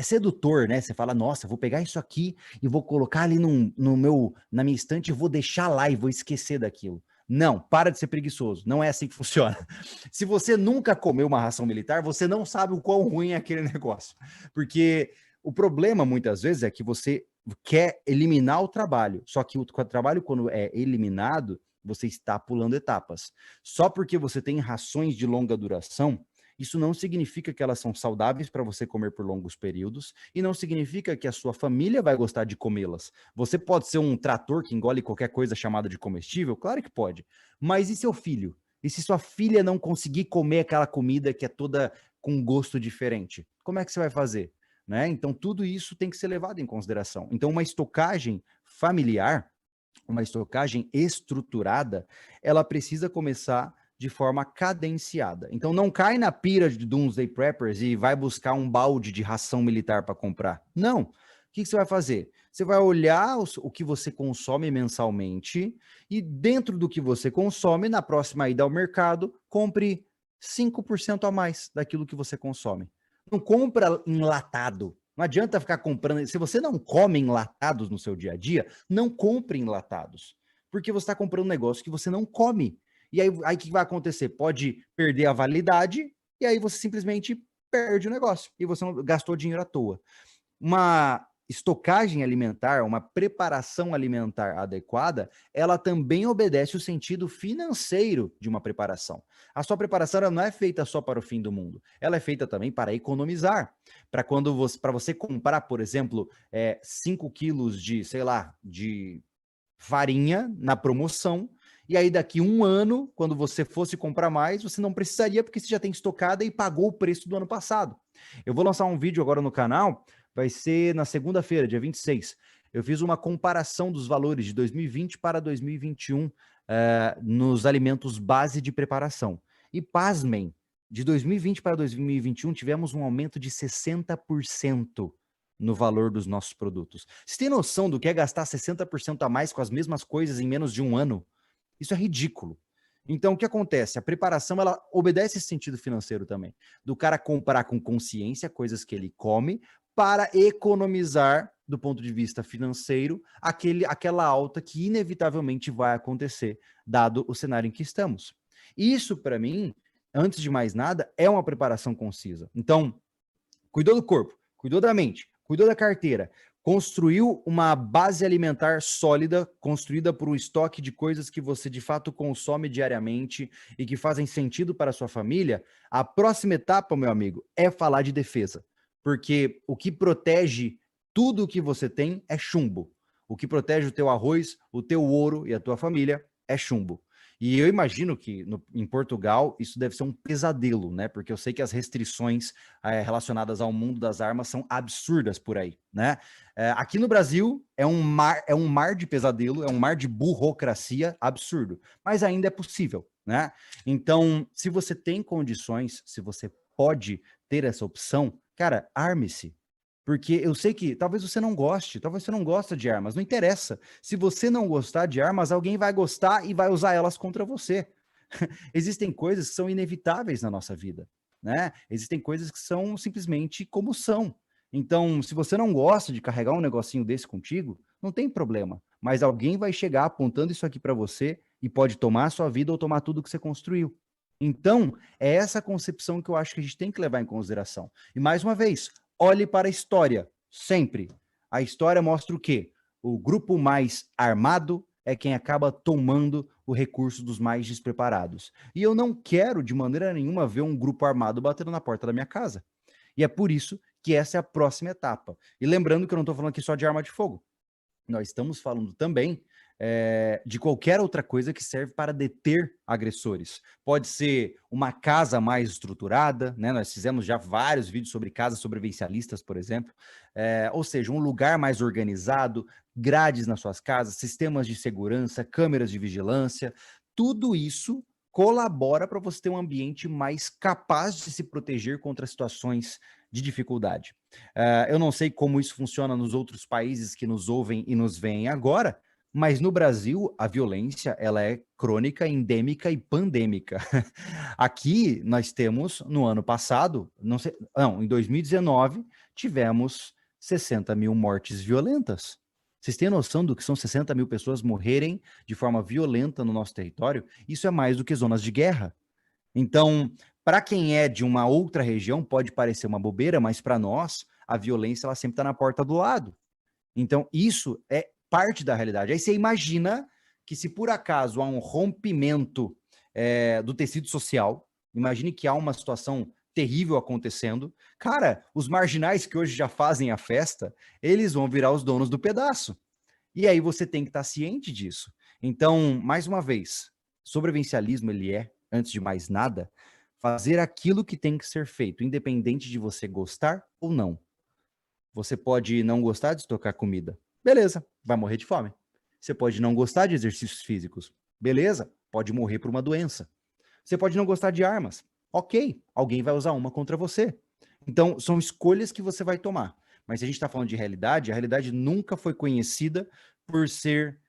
B: sedutor, né? Você fala, nossa, eu vou pegar isso aqui e vou colocar ali na minha estante e vou deixar lá e vou esquecer daquilo. Não, para de ser preguiçoso. Não é assim que funciona. Se você nunca comeu uma ração militar, você não sabe o quão ruim é aquele negócio. Porque o problema, muitas vezes, é que você quer eliminar o trabalho. Só que o trabalho, quando é eliminado, você está pulando etapas. Só porque você tem rações de longa duração, isso não significa que elas são saudáveis para você comer por longos períodos e não significa que a sua família vai gostar de comê-las. Você pode ser um trator que engole qualquer coisa chamada de comestível? Claro que pode. Mas e seu filho? E se sua filha não conseguir comer aquela comida que é toda com gosto diferente? Como é que você vai fazer? Né? Então, tudo isso tem que ser levado em consideração. Então, uma estocagem familiar, uma estocagem estruturada, ela precisa começar de forma cadenciada. Então, não cai na pira de Doomsday Preppers e vai buscar um balde de ração militar para comprar. Não. O que você vai fazer? Você vai olhar o que você consome mensalmente e dentro do que você consome, na próxima ida ao mercado, compre 5% a mais daquilo que você consome. Não compra enlatado. Não adianta ficar comprando. Se você não come enlatados no seu dia a dia, não compre enlatados. Porque você está comprando um negócio que você não come. E aí o que vai acontecer? Pode perder a validade e aí você simplesmente perde o negócio. E você não gastou dinheiro à toa. Uma estocagem alimentar, uma preparação alimentar adequada, ela também obedece o sentido financeiro de uma preparação. A sua preparação ela não é feita só para o fim do mundo, ela é feita também para economizar. Para você comprar, por exemplo, 5 quilos de, sei lá, de farinha na promoção, e aí daqui um ano, quando você fosse comprar mais, você não precisaria, porque você já tem estocada e pagou o preço do ano passado. Eu vou lançar um vídeo agora no canal, vai ser na segunda-feira, dia 26. Eu fiz uma comparação dos valores de 2020 para 2021 nos alimentos base de preparação. E pasmem, de 2020 para 2021 tivemos um aumento de 60% no valor dos nossos produtos. Você tem noção do que é gastar 60% a mais com as mesmas coisas em menos de um ano? Isso é ridículo. Então, o que acontece? A preparação, ela obedece esse sentido financeiro também. Do cara comprar com consciência coisas que ele come para economizar, do ponto de vista financeiro, aquela alta que inevitavelmente vai acontecer, dado o cenário em que estamos. Isso, para mim, antes de mais nada, é uma preparação concisa. Então, cuidou do corpo, cuidou da mente, cuidou da carteira, construiu uma base alimentar sólida, construída por um estoque de coisas que você de fato consome diariamente e que fazem sentido para a sua família, a próxima etapa, meu amigo, é falar de defesa. Porque o que protege tudo o que você tem é chumbo. O que protege o teu arroz, o teu ouro e a tua família é chumbo. E eu imagino que em Portugal isso deve ser um pesadelo, né? Porque eu sei que as restrições relacionadas ao mundo das armas são absurdas por aí, né? Aqui no Brasil é um mar de pesadelo, é um mar de burocracia absurdo, mas ainda é possível, né? Então, se você tem condições, se você pode ter essa opção, cara, arme-se. Porque eu sei que talvez você não goste, talvez você não gosta de armas, não interessa. Se você não gostar de armas, alguém vai gostar e vai usar elas contra você. Existem coisas que são inevitáveis na nossa vida, né? Existem coisas que são simplesmente como são. Então, se você não gosta de carregar um negocinho desse contigo, não tem problema. Mas alguém vai chegar apontando isso aqui para você e pode tomar a sua vida ou tomar tudo que você construiu. Então, é essa concepção que eu acho que a gente tem que levar em consideração. E mais uma vez, olhe para a história, sempre. A história mostra o quê? O grupo mais armado é quem acaba tomando o recurso dos mais despreparados. E eu não quero, de maneira nenhuma, ver um grupo armado batendo na porta da minha casa. E é por isso que essa é a próxima etapa. E lembrando que eu não estou falando aqui só de arma de fogo. Nós estamos falando também de qualquer outra coisa que serve para deter agressores. Pode ser uma casa mais estruturada, né? Nós fizemos já vários vídeos sobre casas sobrevivencialistas, por exemplo. Ou seja, um lugar mais organizado, grades nas suas casas, sistemas de segurança, câmeras de vigilância, tudo isso colabora para você ter um ambiente mais capaz de se proteger contra situações de dificuldade. Eu não sei como isso funciona nos outros países que nos ouvem e nos veem agora, mas no Brasil a violência ela é crônica, endêmica e pandêmica. Aqui nós temos, no ano passado, em 2019, tivemos 60 mil mortes violentas. Vocês têm noção do que são 60 mil pessoas morrerem de forma violenta no nosso território? Isso é mais do que zonas de guerra. Então, para quem é de uma outra região, pode parecer uma bobeira, mas para nós, a violência ela sempre está na porta do lado. Então, isso é parte da realidade. Aí você imagina que se por acaso há um rompimento do tecido social, imagine que há uma situação terrível acontecendo, cara, os marginais que hoje já fazem a festa, eles vão virar os donos do pedaço. E aí você tem que estar ciente disso. Então, mais uma vez, sobrevivencialismo ele é, antes de mais nada, fazer aquilo que tem que ser feito, independente de você gostar ou não. Você pode não gostar de estocar comida. Beleza, vai morrer de fome. Você pode não gostar de exercícios físicos. Beleza, pode morrer por uma doença. Você pode não gostar de armas. Ok, alguém vai usar uma contra você. Então, são escolhas que você vai tomar. Mas se a gente está falando de realidade, a realidade nunca foi conhecida por ser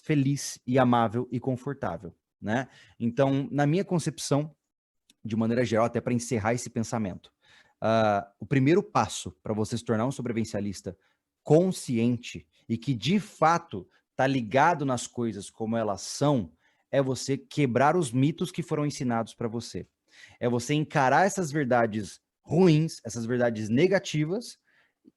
B: feliz e amável e confortável, né? Então, na minha concepção, de maneira geral, até para encerrar esse pensamento, o primeiro passo para você se tornar um sobrevivencialista consciente e que de fato está ligado nas coisas como elas são, é você quebrar os mitos que foram ensinados para você. É você encarar essas verdades ruins, essas verdades negativas,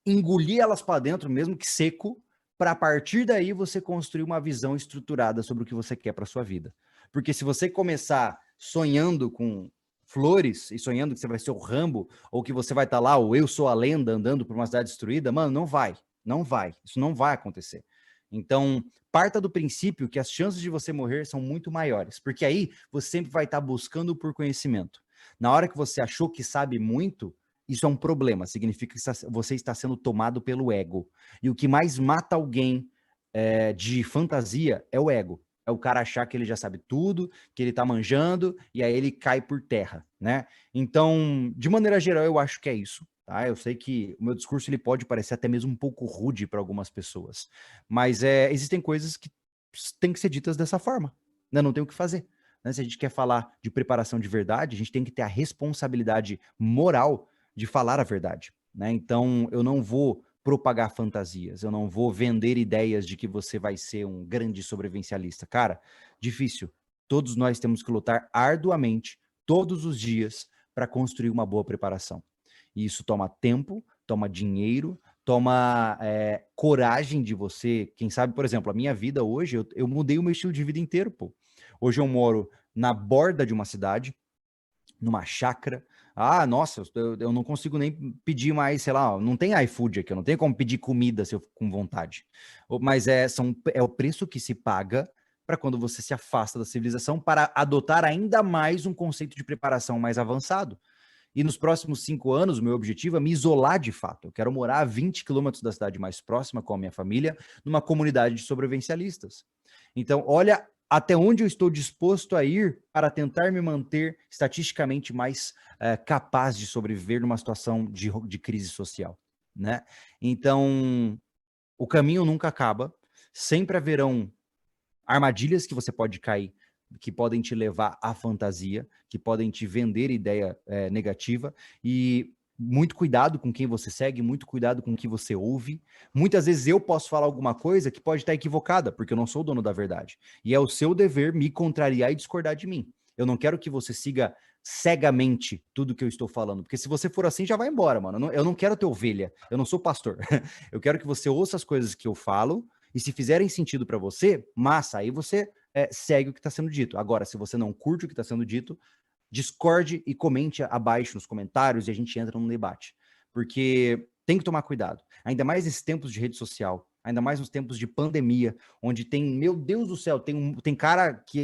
B: engolir elas para dentro, mesmo que seco, para a partir daí você construir uma visão estruturada sobre o que você quer para sua vida. Porque se você começar sonhando com flores e sonhando que você vai ser o Rambo, ou que você vai estar lá, ou eu sou a lenda andando por uma cidade destruída, mano, não vai. Não vai. Isso não vai acontecer. Então, parta do princípio que as chances de você morrer são muito maiores, porque aí você sempre vai estar buscando por conhecimento. Na hora que você achou que sabe muito, isso é um problema, significa que você está sendo tomado pelo ego. E o que mais mata alguém de fantasia é o ego. É o cara achar que ele já sabe tudo, que ele tá manjando, e aí ele cai por terra, né? Então, de maneira geral, eu acho que é isso, tá? Eu sei que o meu discurso ele pode parecer até mesmo um pouco rude para algumas pessoas, mas existem coisas que têm que ser ditas dessa forma, né? Não tem o que fazer. Né? Se a gente quer falar de preparação de verdade, a gente tem que ter a responsabilidade moral de falar a verdade, né? Então, eu não vou propagar fantasias, eu não vou vender ideias de que você vai ser um grande sobrevivencialista. Cara, difícil. Todos nós temos que lutar arduamente, todos os dias, para construir uma boa preparação. E isso toma tempo, toma dinheiro, toma coragem de você. Quem sabe, por exemplo, a minha vida hoje, eu mudei o meu estilo de vida inteiro, pô. Hoje eu moro na borda de uma cidade, numa chácara. Ah, nossa, eu não consigo nem pedir mais, sei lá, não tem iFood aqui, eu não tenho como pedir comida se eu com vontade. Mas é o preço que se paga para quando você se afasta da civilização para adotar ainda mais um conceito de preparação mais avançado. E nos próximos 5 anos, o meu objetivo é me isolar de fato. Eu quero morar a 20 quilômetros da cidade mais próxima com a minha família, numa comunidade de sobrevivencialistas. Então, olha até onde eu estou disposto a ir para tentar me manter estatisticamente mais capaz de sobreviver numa situação de crise social, né? Então, o caminho nunca acaba, sempre haverão armadilhas que você pode cair, que podem te levar à fantasia, que podem te vender ideia negativa, e muito cuidado com quem você segue, muito cuidado com o que você ouve. Muitas vezes eu posso falar alguma coisa que pode estar equivocada, porque eu não sou o dono da verdade. E é o seu dever me contrariar e discordar de mim. Eu não quero que você siga cegamente tudo que eu estou falando, porque se você for assim, já vai embora, mano. Eu não quero ter ovelha, eu não sou pastor. Eu quero que você ouça as coisas que eu falo, e se fizerem sentido para você, massa, aí você segue o que está sendo dito. Agora, se você não curte o que está sendo dito, discorde e comente abaixo nos comentários e a gente entra num debate. Porque tem que tomar cuidado. Ainda mais nesses tempos de rede social. ainda mais nos tempos de pandemia, onde tem, meu Deus do céu, tem cara que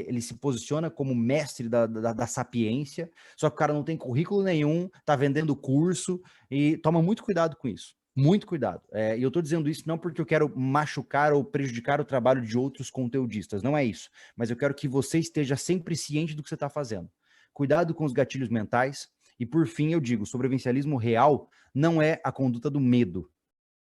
B: ele se posiciona como mestre da sapiência, só que o cara não tem currículo nenhum, tá vendendo curso, e toma muito cuidado com isso. Muito cuidado. E eu tô dizendo isso não porque eu quero machucar ou prejudicar o trabalho de outros conteudistas, não é isso. Mas eu quero que você esteja sempre ciente do que você está fazendo. Cuidado com os gatilhos mentais. E por fim, eu digo, sobrevivencialismo real não é a conduta do medo.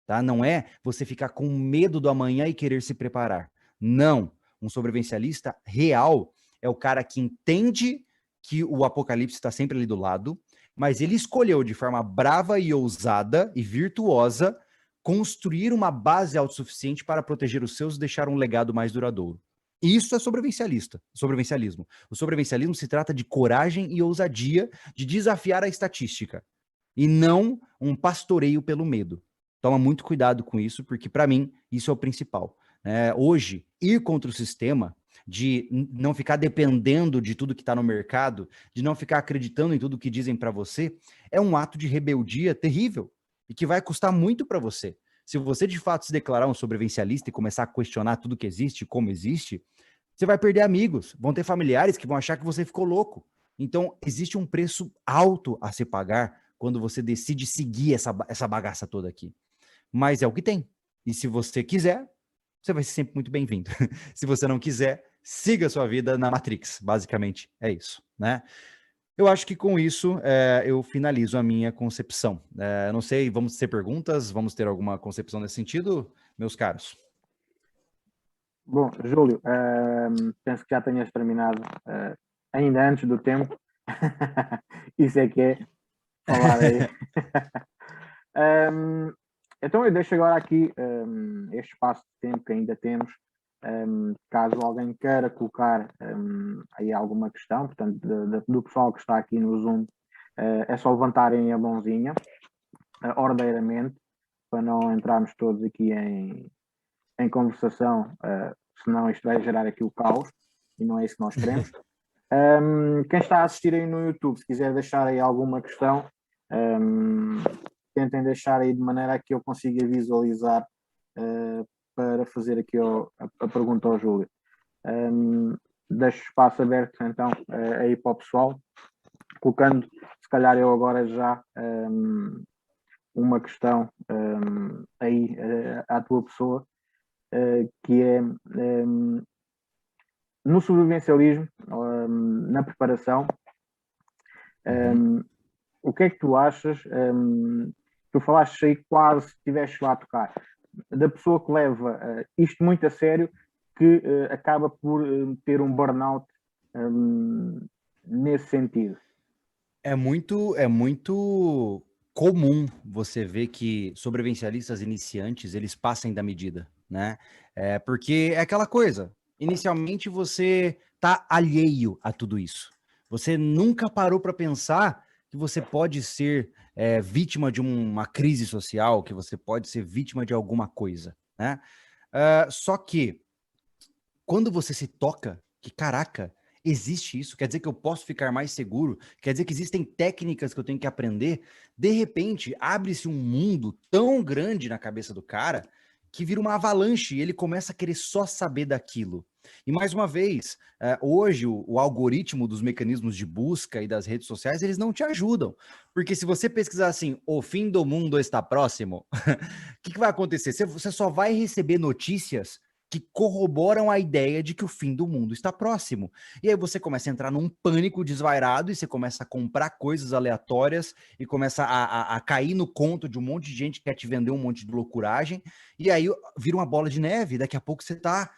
B: Tá? Não é você ficar com medo do amanhã e querer se preparar. Não. Um sobrevivencialista real é o cara que entende que o apocalipse está sempre ali do lado, mas ele escolheu de forma brava e ousada e virtuosa construir uma base autossuficiente para proteger os seus e deixar um legado mais duradouro. Isso é sobrevivencialismo. O sobrevivencialismo se trata de coragem e ousadia de desafiar a estatística e não um pastoreio pelo medo. Toma muito cuidado com isso, porque, para mim, isso é o principal. Hoje, ir contra o sistema, de não ficar dependendo de tudo que está no mercado, de não ficar acreditando em tudo que dizem para você, é um ato de rebeldia terrível e que vai custar muito para você. Se você, de fato, se declarar um sobrevivencialista e começar a questionar tudo que existe, como existe, você vai perder amigos, vão ter familiares que vão achar que você ficou louco. Então, existe um preço alto a se pagar quando você decide seguir essa bagaça toda aqui. Mas é o que tem. E se você quiser, você vai ser sempre muito bem-vindo. Se você não quiser, siga a sua vida na Matrix. Basicamente, é isso, né? Eu acho que com isso eu finalizo a minha concepção. Não sei, vamos ter perguntas? Vamos ter alguma concepção nesse sentido, meus caros?
A: Bom, Júlio, penso que já tenhas terminado ainda antes do tempo. Isso é que é falar aí. Então eu deixo agora aqui este espaço de tempo que ainda temos, caso alguém queira colocar aí alguma questão, portanto, do pessoal que está aqui no Zoom, é só levantarem a mãozinha, ordeiramente, para não entrarmos todos aqui em conversação, senão isto vai gerar aqui o caos, e não é isso que nós queremos. Quem está a assistir aí no YouTube, se quiser deixar aí alguma questão, tentem deixar aí de maneira que eu consiga visualizar para fazer aqui a pergunta ao Júlio. Deixo espaço aberto então aí para o pessoal, colocando se calhar eu agora já uma questão aí à tua pessoa, que é no sobrevivencialismo, na preparação, o que é que tu achas? Tu falaste aí quase estiveste lá a tocar, da pessoa que leva isto muito a sério, que acaba por ter um burnout nesse sentido.
B: É muito comum você ver que sobrevivencialistas iniciantes, eles passem da medida, né? Porque é aquela coisa, inicialmente você tá alheio a tudo isso. Você nunca parou para pensar que você pode ser vítima de uma crise social, que você pode ser vítima de alguma coisa, né? Só que quando você se toca, que caraca, existe isso, quer dizer que eu posso ficar mais seguro, quer dizer que existem técnicas que eu tenho que aprender, de repente abre-se um mundo tão grande na cabeça do cara que vira uma avalanche e ele começa a querer só saber daquilo. E mais uma vez, hoje o algoritmo dos mecanismos de busca e das redes sociais, eles não te ajudam. Porque se você pesquisar assim, o fim do mundo está próximo, o que vai acontecer? Você só vai receber notícias que corroboram a ideia de que o fim do mundo está próximo. E aí você começa a entrar num pânico desvairado e você começa a comprar coisas aleatórias e começa a cair no conto de um monte de gente que quer te vender um monte de loucuragem. E aí vira uma bola de neve. Daqui a pouco você está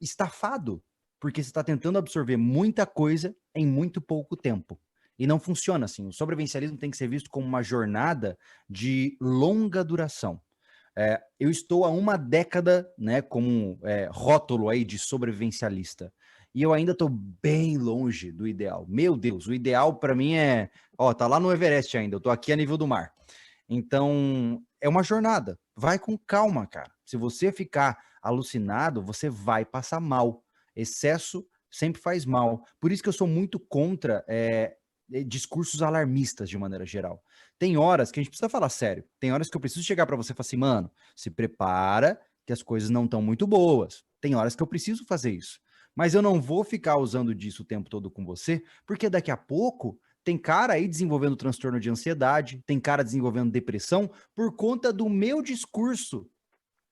B: estafado, porque você está tentando absorver muita coisa em muito pouco tempo. E não funciona assim. O sobrevivencialismo tem que ser visto como uma jornada de longa duração. Eu estou há uma década, né, como rótulo aí de sobrevivencialista. E eu ainda estou bem longe do ideal. Meu Deus, o ideal para mim tá lá no Everest ainda, eu estou aqui a nível do mar. Então, é uma jornada. Vai com calma, cara. Se você ficar alucinado, você vai passar mal. Excesso sempre faz mal. Por isso que eu sou muito contra discursos alarmistas, de maneira geral. Tem horas que a gente precisa falar sério. Tem horas que eu preciso chegar para você e falar assim, mano, se prepara que as coisas não estão muito boas. Tem horas que eu preciso fazer isso. Mas eu não vou ficar usando disso o tempo todo com você, porque daqui a pouco tem cara aí desenvolvendo transtorno de ansiedade, tem cara desenvolvendo depressão por conta do meu discurso.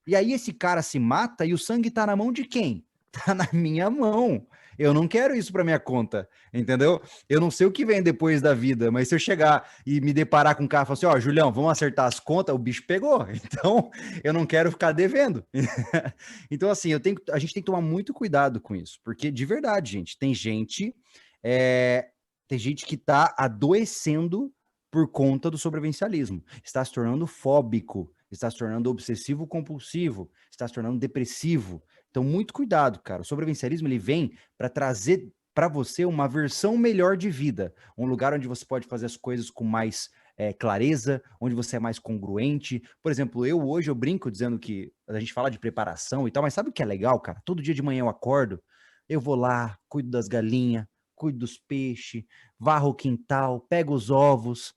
B: E aí esse cara se mata e o sangue tá na mão de quem? Tá na minha mão. Eu não quero isso para minha conta, entendeu? Eu não sei o que vem depois da vida, mas se eu chegar e me deparar com um cara e falar assim, ó, Julião, vamos acertar as contas, o bicho pegou. Então, eu não quero ficar devendo. Então, assim, a gente tem que tomar muito cuidado com isso, porque de verdade, gente, tem gente que tá adoecendo por conta do sobrevivencialismo, está se tornando fóbico, está se tornando obsessivo compulsivo, está se tornando depressivo. Então, muito cuidado, cara. O sobrevivencialismo, ele vem para trazer para você uma versão melhor de vida. Um lugar onde você pode fazer as coisas com mais clareza, onde você é mais congruente. Por exemplo, hoje eu brinco dizendo que a gente fala de preparação e tal, mas sabe o que é legal, cara? Todo dia de manhã eu acordo, eu vou lá, cuido das galinhas, cuido dos peixes, varro o quintal, pego os ovos,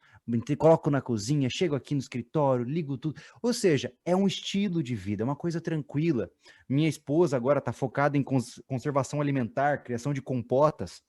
B: coloco na cozinha, chego aqui no escritório, ligo tudo. Ou seja, é um estilo de vida, é uma coisa tranquila. Minha esposa agora está focada em conservação alimentar, criação de compotas.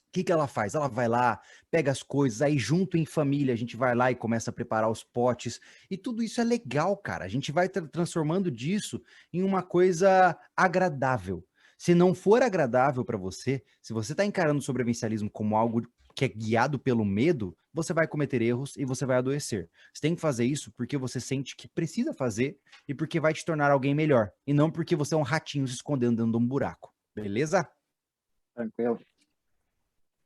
B: O que ela faz? Ela vai lá, pega as coisas, aí junto em família a gente vai lá e começa a preparar os potes. E tudo isso é legal, cara. A gente vai transformando disso em uma coisa agradável. Se não for agradável para você, se você está encarando o sobrevivencialismo como algo que é guiado pelo medo, você vai cometer erros e você vai adoecer. Você tem que fazer isso porque você sente que precisa fazer e porque vai te tornar alguém melhor. E não porque você é um ratinho se escondendo dentro de um buraco. Beleza?
A: Tranquilo.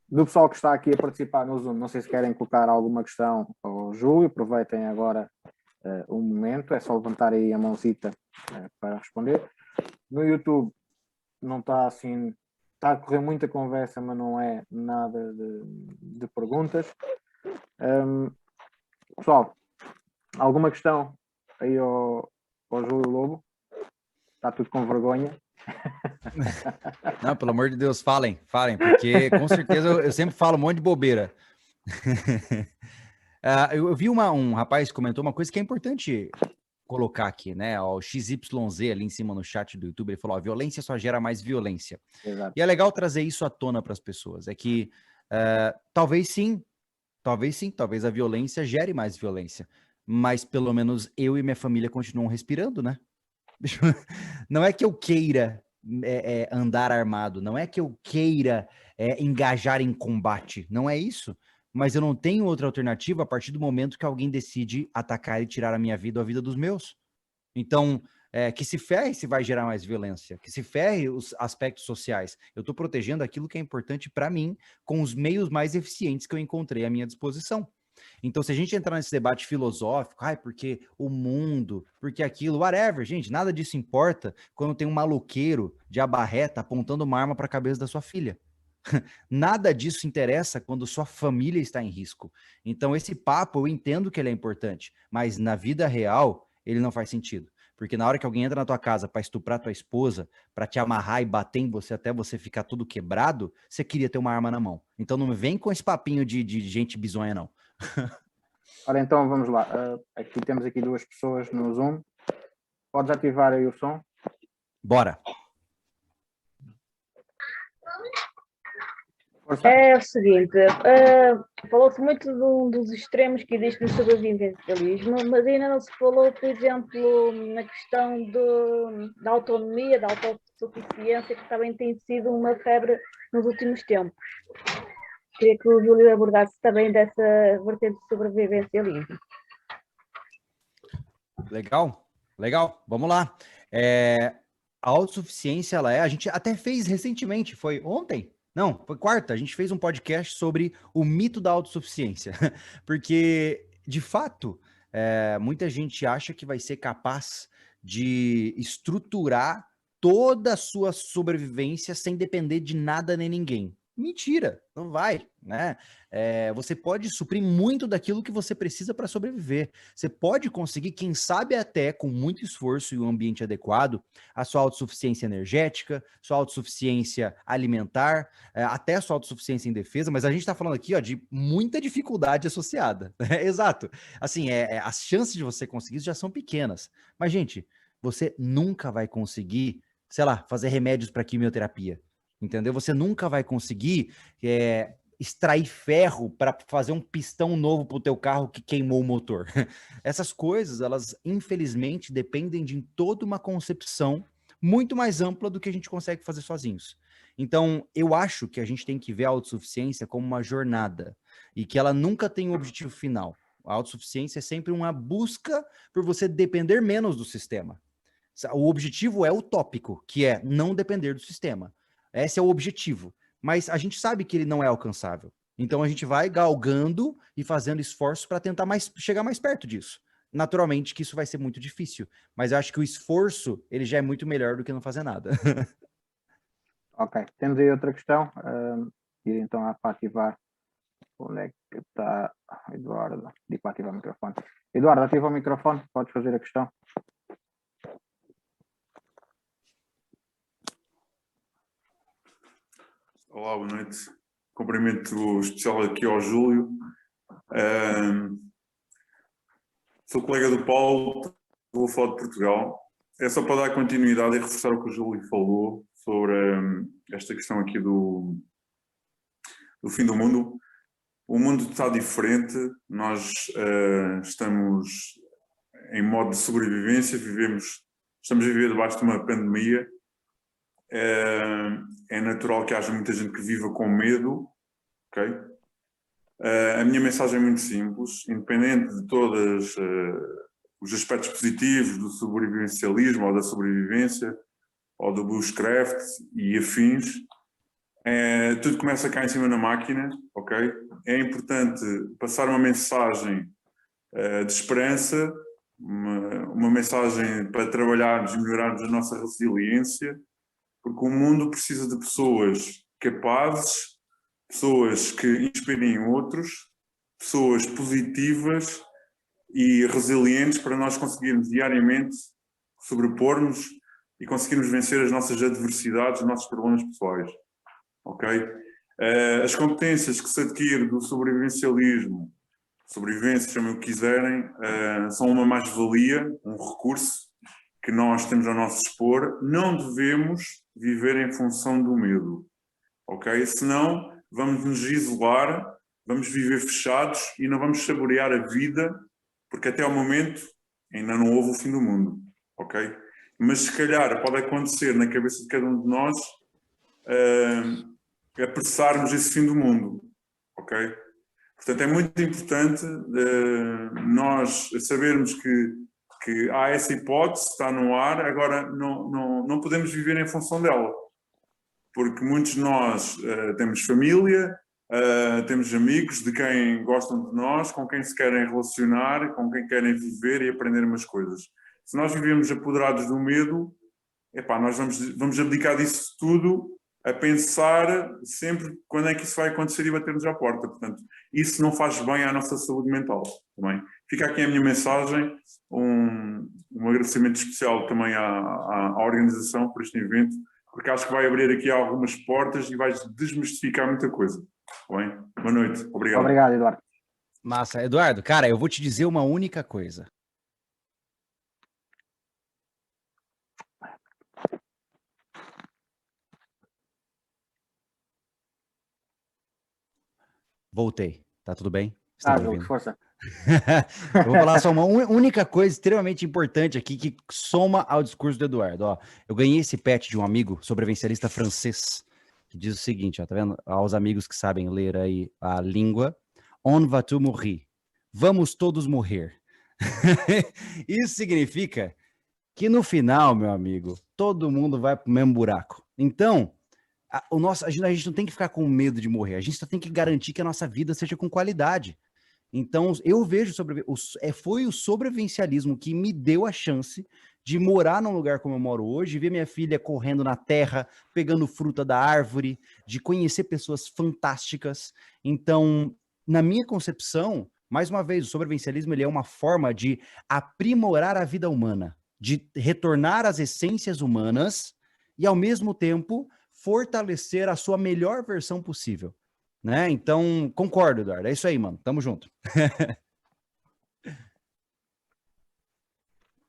A: Do pessoal que está aqui a participar no Zoom, não sei se querem colocar alguma questão ao Júlio, aproveitem agora um momento, é só levantar aí a mãozita para responder. No YouTube não está assim, está a correr muita conversa, mas não é nada de perguntas. Pessoal, alguma questão aí ao Júlio Lobo? Está tudo com vergonha?
B: Não, pelo amor de Deus, falem, porque com certeza eu sempre falo um monte de bobeira. Eu vi um rapaz que comentou uma coisa que é importante colocar aqui, né? O XYZ ali em cima no chat do YouTube, ele falou: a violência só gera mais violência.
A: Exato.
B: E é legal trazer isso à tona para as pessoas. É que talvez a violência gere mais violência, mas pelo menos eu e minha família continuam respirando, né? Não é que eu queira andar armado, não é que eu queira engajar em combate, não é isso. Mas eu não tenho outra alternativa a partir do momento que alguém decide atacar e tirar a minha vida ou a vida dos meus. Então, que se ferre se vai gerar mais violência, que se ferre os aspectos sociais. Eu estou protegendo aquilo que é importante para mim com os meios mais eficientes que eu encontrei à minha disposição. Então, se a gente entrar nesse debate filosófico, porque o mundo, porque aquilo, whatever, gente, nada disso importa quando tem um maloqueiro de abarreta apontando uma arma para a cabeça da sua filha. Nada disso interessa quando sua família está em risco. Então, esse papo, eu entendo que ele é importante, mas na vida real, ele não faz sentido. Porque na hora que alguém entra na tua casa para estuprar tua esposa, para te amarrar e bater em você até você ficar tudo quebrado, você queria ter uma arma na mão. Então, não vem com esse papinho de gente bizonha, não.
A: Ora, então vamos lá. Aqui temos aqui duas pessoas no Zoom. Podes ativar aí o som?
B: Bora.
A: Força.
D: É o seguinte, falou-se muito dos extremos que existem no sobrevivencialismo, mas ainda não se falou, por exemplo, na questão da autonomia, da autossuficiência, que também tem sido uma febre nos últimos tempos. Queria que o Júlio abordasse também dessa vertente do sobrevivencialismo.
B: Legal, vamos lá. A autossuficiência, a gente até fez recentemente, foi ontem? Não, foi quarta, a gente fez um podcast sobre o mito da autossuficiência, porque, de fato, muita gente acha que vai ser capaz de estruturar toda a sua sobrevivência sem depender de nada nem ninguém. Mentira, não vai, né? Você pode suprir muito daquilo que você precisa para sobreviver. Você pode conseguir, quem sabe até com muito esforço e um ambiente adequado, a sua autossuficiência energética, sua autossuficiência alimentar, até a sua autossuficiência em defesa, mas a gente está falando aqui de muita dificuldade associada. Exato. Assim, as chances de você conseguir isso já são pequenas. Mas, gente, você nunca vai conseguir, sei lá, fazer remédios para quimioterapia, entendeu? Você nunca vai conseguir extrair ferro para fazer um pistão novo para o teu carro que queimou o motor. Essas coisas, elas infelizmente dependem de toda uma concepção muito mais ampla do que a gente consegue fazer sozinhos. Então, eu acho que a gente tem que ver a autossuficiência como uma jornada e que ela nunca tem um objetivo final. A autossuficiência é sempre uma busca por você depender menos do sistema. O objetivo é utópico, que é não depender do sistema. Esse é o objetivo. Mas a gente sabe que ele não é alcançável. Então a gente vai galgando e fazendo esforços para tentar chegar mais perto disso. Naturalmente que isso vai ser muito difícil. Mas eu acho que o esforço, ele já é muito melhor do que não fazer nada.
A: Ok, temos aí outra questão. Ir então para ativar. Onde é que está Eduardo? Digo para ativar o microfone. Eduardo, ativa o microfone, podes fazer a questão.
E: Olá, boa noite. Cumprimento especial aqui ao Júlio. Sou colega do Paulo, vou falar de Portugal. É só para dar continuidade e reforçar o que o Júlio falou sobre esta questão aqui do fim do mundo. O mundo está diferente, nós estamos em modo de sobrevivência, estamos a viver debaixo de uma pandemia. É natural que haja muita gente que viva com medo, ok? A minha mensagem é muito simples, independente de todos os aspectos positivos do sobrevivencialismo ou da sobrevivência ou do bushcraft e afins, tudo começa cá em cima na máquina, ok? É importante passar uma mensagem de esperança, uma mensagem para trabalharmos e melhorarmos a nossa resiliência, porque o mundo precisa de pessoas capazes, pessoas que inspirem outros, pessoas positivas e resilientes para nós conseguirmos diariamente sobrepor-nos e conseguirmos vencer as nossas adversidades, os nossos problemas pessoais. Ok? As competências que se adquire do sobrevivencialismo, sobrevivência, chamem o que quiserem, são uma mais-valia, um recurso que nós temos ao nosso dispor. Não devemos viver em função do medo, ok? Senão vamos nos isolar, vamos viver fechados e não vamos saborear a vida, porque até ao momento ainda não houve o fim do mundo, ok? Mas se calhar pode acontecer na cabeça de cada um de nós apressarmos esse fim do mundo, ok? Portanto, é muito importante nós sabermos que há essa hipótese, está no ar, agora não podemos viver em função dela, porque muitos de nós temos família, temos amigos de quem gostam de nós, com quem se querem relacionar, com quem querem viver e aprender umas coisas. Se nós vivemos apoderados do medo, epá, nós vamos abdicar disso tudo a pensar sempre quando é que isso vai acontecer e bater-nos à porta. Portanto, isso não faz bem à nossa saúde mental. Também. Fica aqui a minha mensagem, um agradecimento especial também à organização por este evento, porque acho que vai abrir aqui algumas portas e vai desmistificar muita coisa. Bem? Boa noite. Obrigado.
A: Obrigado, Eduardo.
B: Massa. Eduardo, cara, eu vou te dizer uma única coisa. Voltei. Tá tudo bem? Estão me ouvindo?
A: Força.
B: Eu vou falar só uma única coisa extremamente importante aqui que soma ao discurso do Eduardo. Ó, eu ganhei esse pet de um amigo sobrevivencialista francês que diz o seguinte, ó, tá vendo? Aos amigos que sabem ler aí a língua, on va-tu mourir? Vamos todos morrer. Isso significa que no final, meu amigo, todo mundo vai pro mesmo buraco. Então, a gente não tem que ficar com medo de morrer, a gente só tem que garantir que a nossa vida seja com qualidade. Então, eu vejo foi o sobrevivencialismo que me deu a chance de morar num lugar como eu moro hoje, ver minha filha correndo na terra, pegando fruta da árvore, de conhecer pessoas fantásticas. Então, na minha concepção, mais uma vez, o sobrevivencialismo ele é uma forma de aprimorar a vida humana, de retornar às essências humanas e, ao mesmo tempo, fortalecer a sua melhor versão possível. Né? Então, concordo, Eduardo. É isso aí, mano. Tamo junto.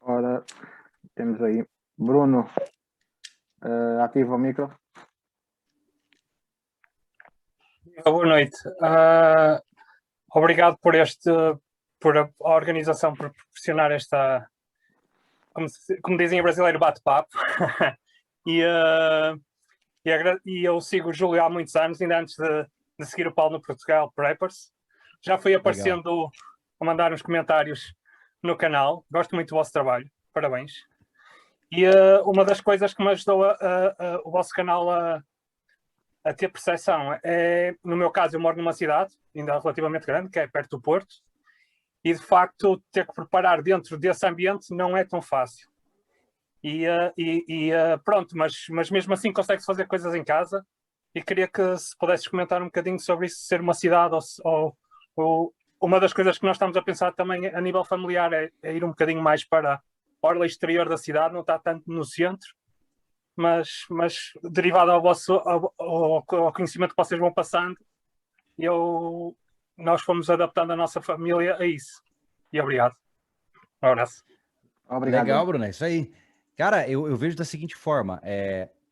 A: Ora, Temos aí Bruno, ativa o micro.
F: Boa noite. Obrigado por a organização, por proporcionar esta, como dizem em brasileiro, bate-papo. E eu sigo o Júlio há muitos anos, ainda antes de seguir o Paulo no Portugal Preppers. Já fui aparecendo a mandar uns comentários no canal. Gosto muito do vosso trabalho. Parabéns. E uma das coisas que me ajudou o vosso canal a ter percepção é, no meu caso, eu moro numa cidade ainda relativamente grande, que é perto do Porto, e de facto ter que preparar dentro desse ambiente não é tão fácil. Pronto, mas mesmo assim consegue-se fazer coisas em casa, e queria que se pudesses comentar um bocadinho sobre isso, ser uma cidade ou uma das coisas que nós estamos a pensar também a nível familiar é ir um bocadinho mais para a orla exterior da cidade, não está tanto no centro, mas derivado ao conhecimento que vocês vão passando, nós fomos adaptando a nossa família a isso. E obrigado. Um abraço.
A: Obrigado.
B: Legal, Bruno, é isso aí. Cara, eu vejo da seguinte forma,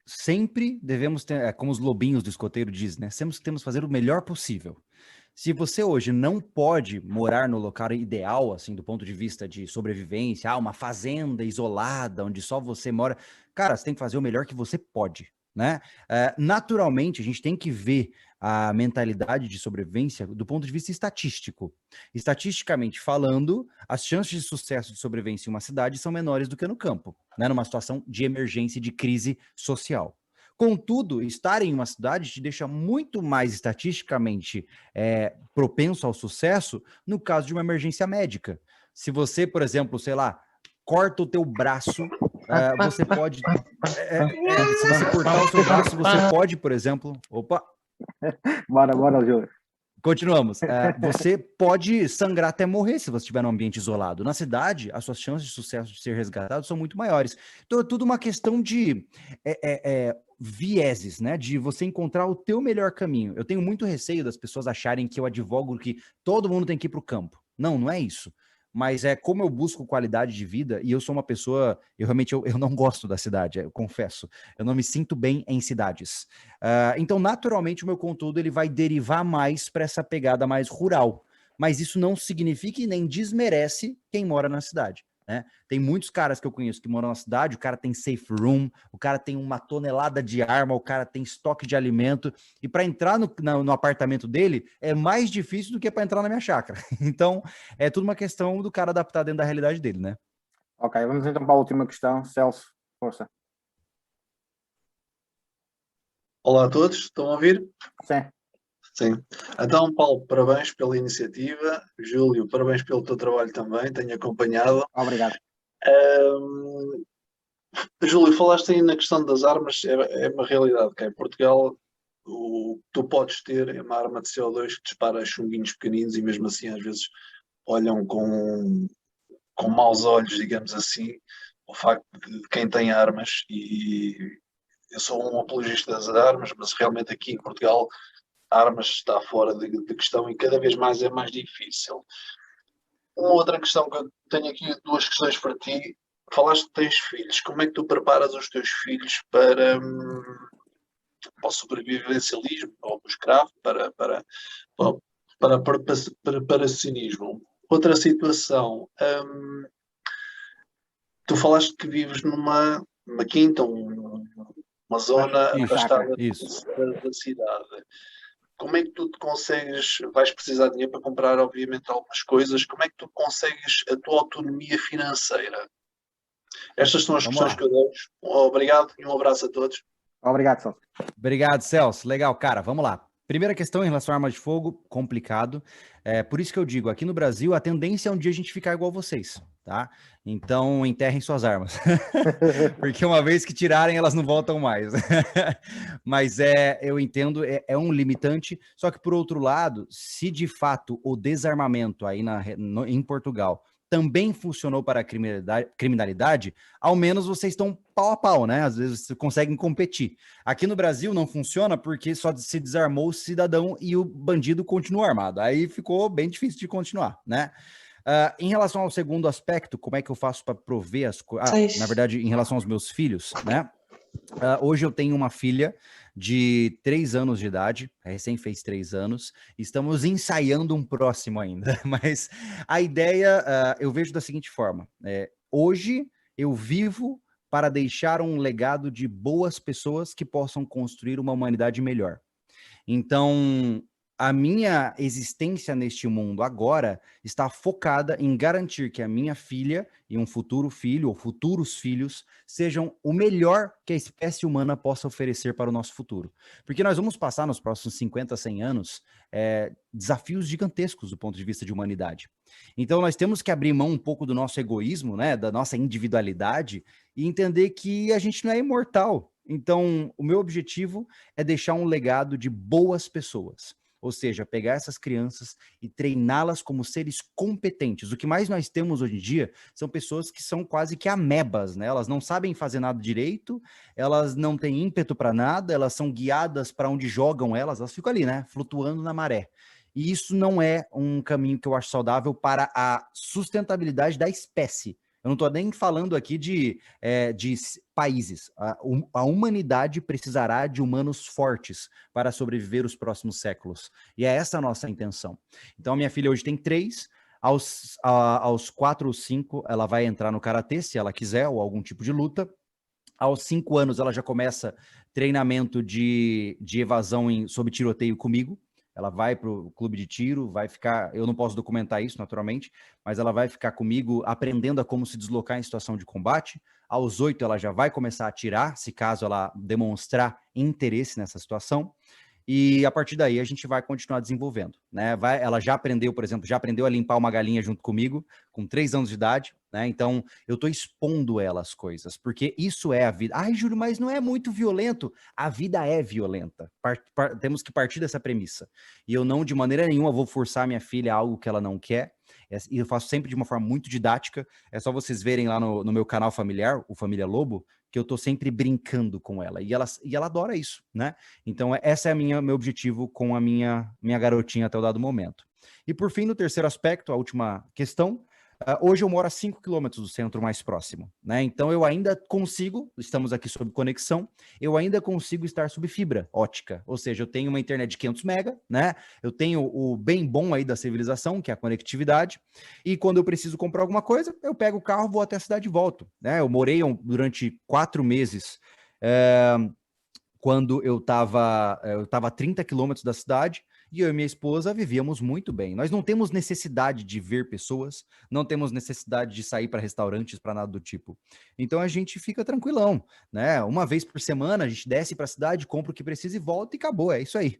B: sempre devemos ter, como os lobinhos do escoteiro diz, né? Sempre temos que fazer o melhor possível. Se você hoje não pode morar no local ideal, assim, do ponto de vista de sobrevivência, uma fazenda isolada, onde só você mora, cara, você tem que fazer o melhor que você pode, né? Naturalmente, a gente tem que ver a mentalidade de sobrevivência do ponto de vista estatístico. Estatisticamente falando, as chances de sucesso de sobrevivência em uma cidade são menores do que no campo, né? Numa situação de emergência e de crise social. Contudo, estar em uma cidade te deixa muito mais estatisticamente propenso ao sucesso no caso de uma emergência médica. Se você, por exemplo, sei lá, corta o teu braço, você pode... se você cortar o seu braço, você pode, por exemplo... Opa!
A: Bora, Júlio.
B: Continuamos. Você pode sangrar até morrer se você estiver num ambiente isolado. Na cidade, as suas chances de sucesso de ser resgatado são muito maiores. Então é tudo uma questão de vieses, né? De você encontrar o teu melhor caminho. Eu tenho muito receio das pessoas acharem que eu advogo que todo mundo tem que ir para o campo. Não, não é isso. Mas como eu busco qualidade de vida, e eu sou uma pessoa, eu não gosto da cidade, eu confesso. Eu não me sinto bem em cidades. Então, naturalmente, o meu conteúdo ele vai derivar mais para essa pegada mais rural. Mas isso não significa e nem desmerece quem mora na cidade, né? Tem muitos caras que eu conheço que moram na cidade, o cara tem safe room, o cara tem 1 tonelada de arma, o cara tem estoque de alimento, e para entrar no apartamento dele é mais difícil do que para entrar na minha chácara. Então, é tudo uma questão do cara adaptar dentro da realidade dele, né?
A: Ok, vamos então para a última questão. Celso, força.
G: Olá a todos, estão a ouvir?
A: Sim.
G: Sim. Então, Paulo, parabéns pela iniciativa. Júlio, parabéns pelo teu trabalho também, tenho acompanhado.
A: Obrigado.
G: Júlio, falaste aí na questão das armas, é uma realidade, que em Portugal tu podes ter uma arma de CO2 que dispara chunguinhos pequeninos e mesmo assim às vezes olham com maus olhos, digamos assim, o facto de quem tem armas, e eu sou um apologista das armas, mas realmente aqui em Portugal armas está fora de questão e cada vez mais é mais difícil. Uma outra questão que eu tenho aqui, 2 questões para ti. Falaste que tens filhos. Como é que tu preparas os teus filhos para o sobrevivencialismo ou o escravo, para cinismo? Outra situação. Tu falaste que vives numa quinta, uma zona afastada da cidade. Como é que tu te consegues, vais precisar de dinheiro para comprar, obviamente, algumas coisas, como é que tu consegues a tua autonomia financeira? Estas são as questões que eu deixo. Obrigado e um abraço a todos.
A: Obrigado, Celso.
B: Obrigado, Celso. Legal, cara, vamos lá. Primeira questão em relação à arma de fogo, complicado. Por isso que eu digo, aqui no Brasil, a tendência é um dia a gente ficar igual vocês, tá? Então, enterrem suas armas. Porque uma vez que tirarem, elas não voltam mais. Mas eu entendo, é um limitante. Só que, por outro lado, se de fato o desarmamento aí em Portugal também funcionou para a criminalidade, ao menos vocês estão pau a pau, né? Às vezes vocês conseguem competir. Aqui no Brasil não funciona porque só se desarmou o cidadão e o bandido continua armado. Aí ficou bem difícil de continuar, né? Em relação ao segundo aspecto, como é que eu faço para prover as coisas? Na verdade, em relação aos meus filhos, né? Hoje eu tenho uma filha de 3 anos de idade, recém fez 3 anos, estamos ensaiando um próximo ainda, mas a ideia eu vejo da seguinte forma, hoje eu vivo para deixar um legado de boas pessoas que possam construir uma humanidade melhor. Então, a minha existência neste mundo agora está focada em garantir que a minha filha e um futuro filho ou futuros filhos sejam o melhor que a espécie humana possa oferecer para o nosso futuro. Porque nós vamos passar nos próximos 50, 100 anos desafios gigantescos do ponto de vista de humanidade. Então nós temos que abrir mão um pouco do nosso egoísmo, né, da nossa individualidade e entender que a gente não é imortal. Então o meu objetivo é deixar um legado de boas pessoas. Ou seja, pegar essas crianças e treiná-las como seres competentes. O que mais nós temos hoje em dia são pessoas que são quase que amebas, né? Elas não sabem fazer nada direito, elas não têm ímpeto para nada, elas são guiadas para onde jogam elas ficam ali, né? Flutuando na maré. E isso não é um caminho que eu acho saudável para a sustentabilidade da espécie. Eu não estou nem falando aqui de países. A humanidade precisará de humanos fortes para sobreviver os próximos séculos. E é essa a nossa intenção. Então, a minha filha hoje tem 3. Aos 4 ou 5, ela vai entrar no karatê, se ela quiser, ou algum tipo de luta. Aos 5 anos, ela já começa treinamento de evasão sob tiroteio comigo. Ela vai para o clube de tiro, vai ficar... Eu não posso documentar isso, naturalmente, mas ela vai ficar comigo aprendendo a como se deslocar em situação de combate. Aos 8, ela já vai começar a atirar, se caso ela demonstrar interesse nessa situação. E a partir daí a gente vai continuar desenvolvendo, né? Ela já aprendeu, por exemplo, já aprendeu a limpar uma galinha junto comigo, com 3 anos de idade, né? Então eu estou expondo ela às coisas, porque isso é a vida. Ai, Júlio, mas não é muito violento? A vida é violenta. Temos que partir dessa premissa. E eu não, de maneira nenhuma, vou forçar minha filha a algo que ela não quer. E eu faço sempre de uma forma muito didática. É só vocês verem lá no meu canal familiar, o Família Lobo, que eu tô sempre brincando com ela. E ela adora isso, né? Então, esse é meu objetivo com a minha garotinha até o dado momento. E por fim, no terceiro aspecto, a última questão, hoje eu moro a 5 quilômetros do centro mais próximo, né? Então eu ainda consigo, estamos aqui sob conexão, eu ainda consigo estar sob fibra ótica, ou seja, eu tenho uma internet de 500 mega, né? Eu tenho o bem bom aí da civilização, que é a conectividade, e quando eu preciso comprar alguma coisa, eu pego o carro, vou até a cidade e volto, né? Eu morei durante 4 meses, quando eu estava a 30 quilômetros da cidade, e eu e minha esposa vivíamos muito bem. Nós não temos necessidade de ver pessoas, não temos necessidade de sair para restaurantes, para nada do tipo. Então a gente fica tranquilão, né? Uma vez por semana a gente desce para a cidade, compra o que precisa e volta e acabou, é isso aí.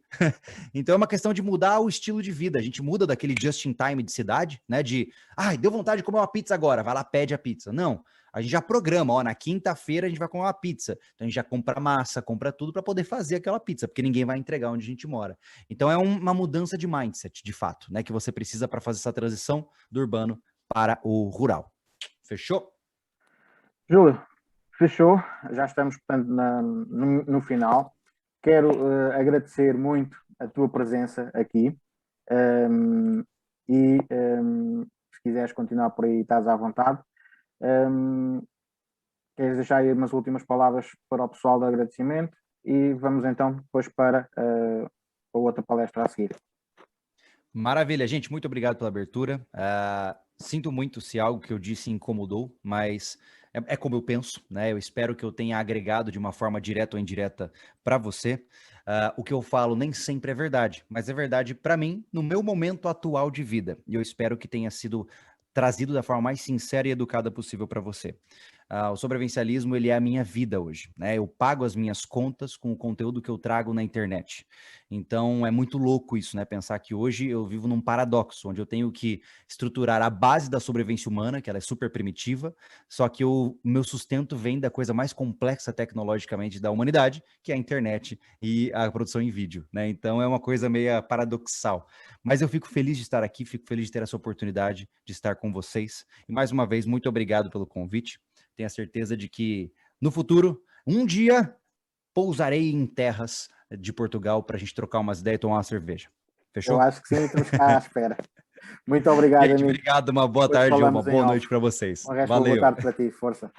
B: Então é uma questão de mudar o estilo de vida. A gente muda daquele just in time de cidade, né? De, deu vontade de comer uma pizza agora, vai lá, pede a pizza. Não. A gente já programa, na quinta-feira a gente vai comer uma pizza. Então a gente já compra massa, compra tudo para poder fazer aquela pizza, porque ninguém vai entregar onde a gente mora. Então é uma mudança de mindset, de fato, né, que você precisa para fazer essa transição do urbano para o rural. Fechou?
A: Júlio, fechou. Já estamos, portanto, no final. Quero agradecer muito a tua presença aqui. Se quiseres continuar por aí, estás à vontade. Queres deixar aí umas últimas palavras para o pessoal de agradecimento e vamos então depois para a outra palestra a seguir.
B: Maravilha, gente, muito obrigado pela abertura. Sinto muito se algo que eu disse incomodou, mas é como eu penso, né? Eu espero que eu tenha agregado de uma forma direta ou indireta para você. O que eu falo nem sempre é verdade, mas é verdade para mim no meu momento atual de vida. E eu espero que tenha sido trazido da forma mais sincera e educada possível para você. O sobrevivencialismo, ele é a minha vida hoje, né? Eu pago as minhas contas com o conteúdo que eu trago na internet. Então, é muito louco isso, né? Pensar que hoje eu vivo num paradoxo, onde eu tenho que estruturar a base da sobrevivência humana, que ela é super primitiva, só que o meu sustento vem da coisa mais complexa tecnologicamente da humanidade, que é a internet e a produção em vídeo, né? Então, é uma coisa meio paradoxal. Mas eu fico feliz de estar aqui, fico feliz de ter essa oportunidade de estar com vocês. E mais uma vez, muito obrigado pelo convite. Tenho a certeza de que no futuro, um dia, pousarei em terras de Portugal para a gente trocar umas ideias e tomar uma cerveja. Fechou?
A: Eu acho que sim, estamos cá à espera. Muito obrigado,
B: Gente,
A: amigo.
B: obrigado, uma boa
A: Depois
B: tarde, uma
A: falamos em
B: boa
A: off.
B: noite para vocês.
A: Um resto de uma boa
B: Valeu.
A: tarde para ti, força.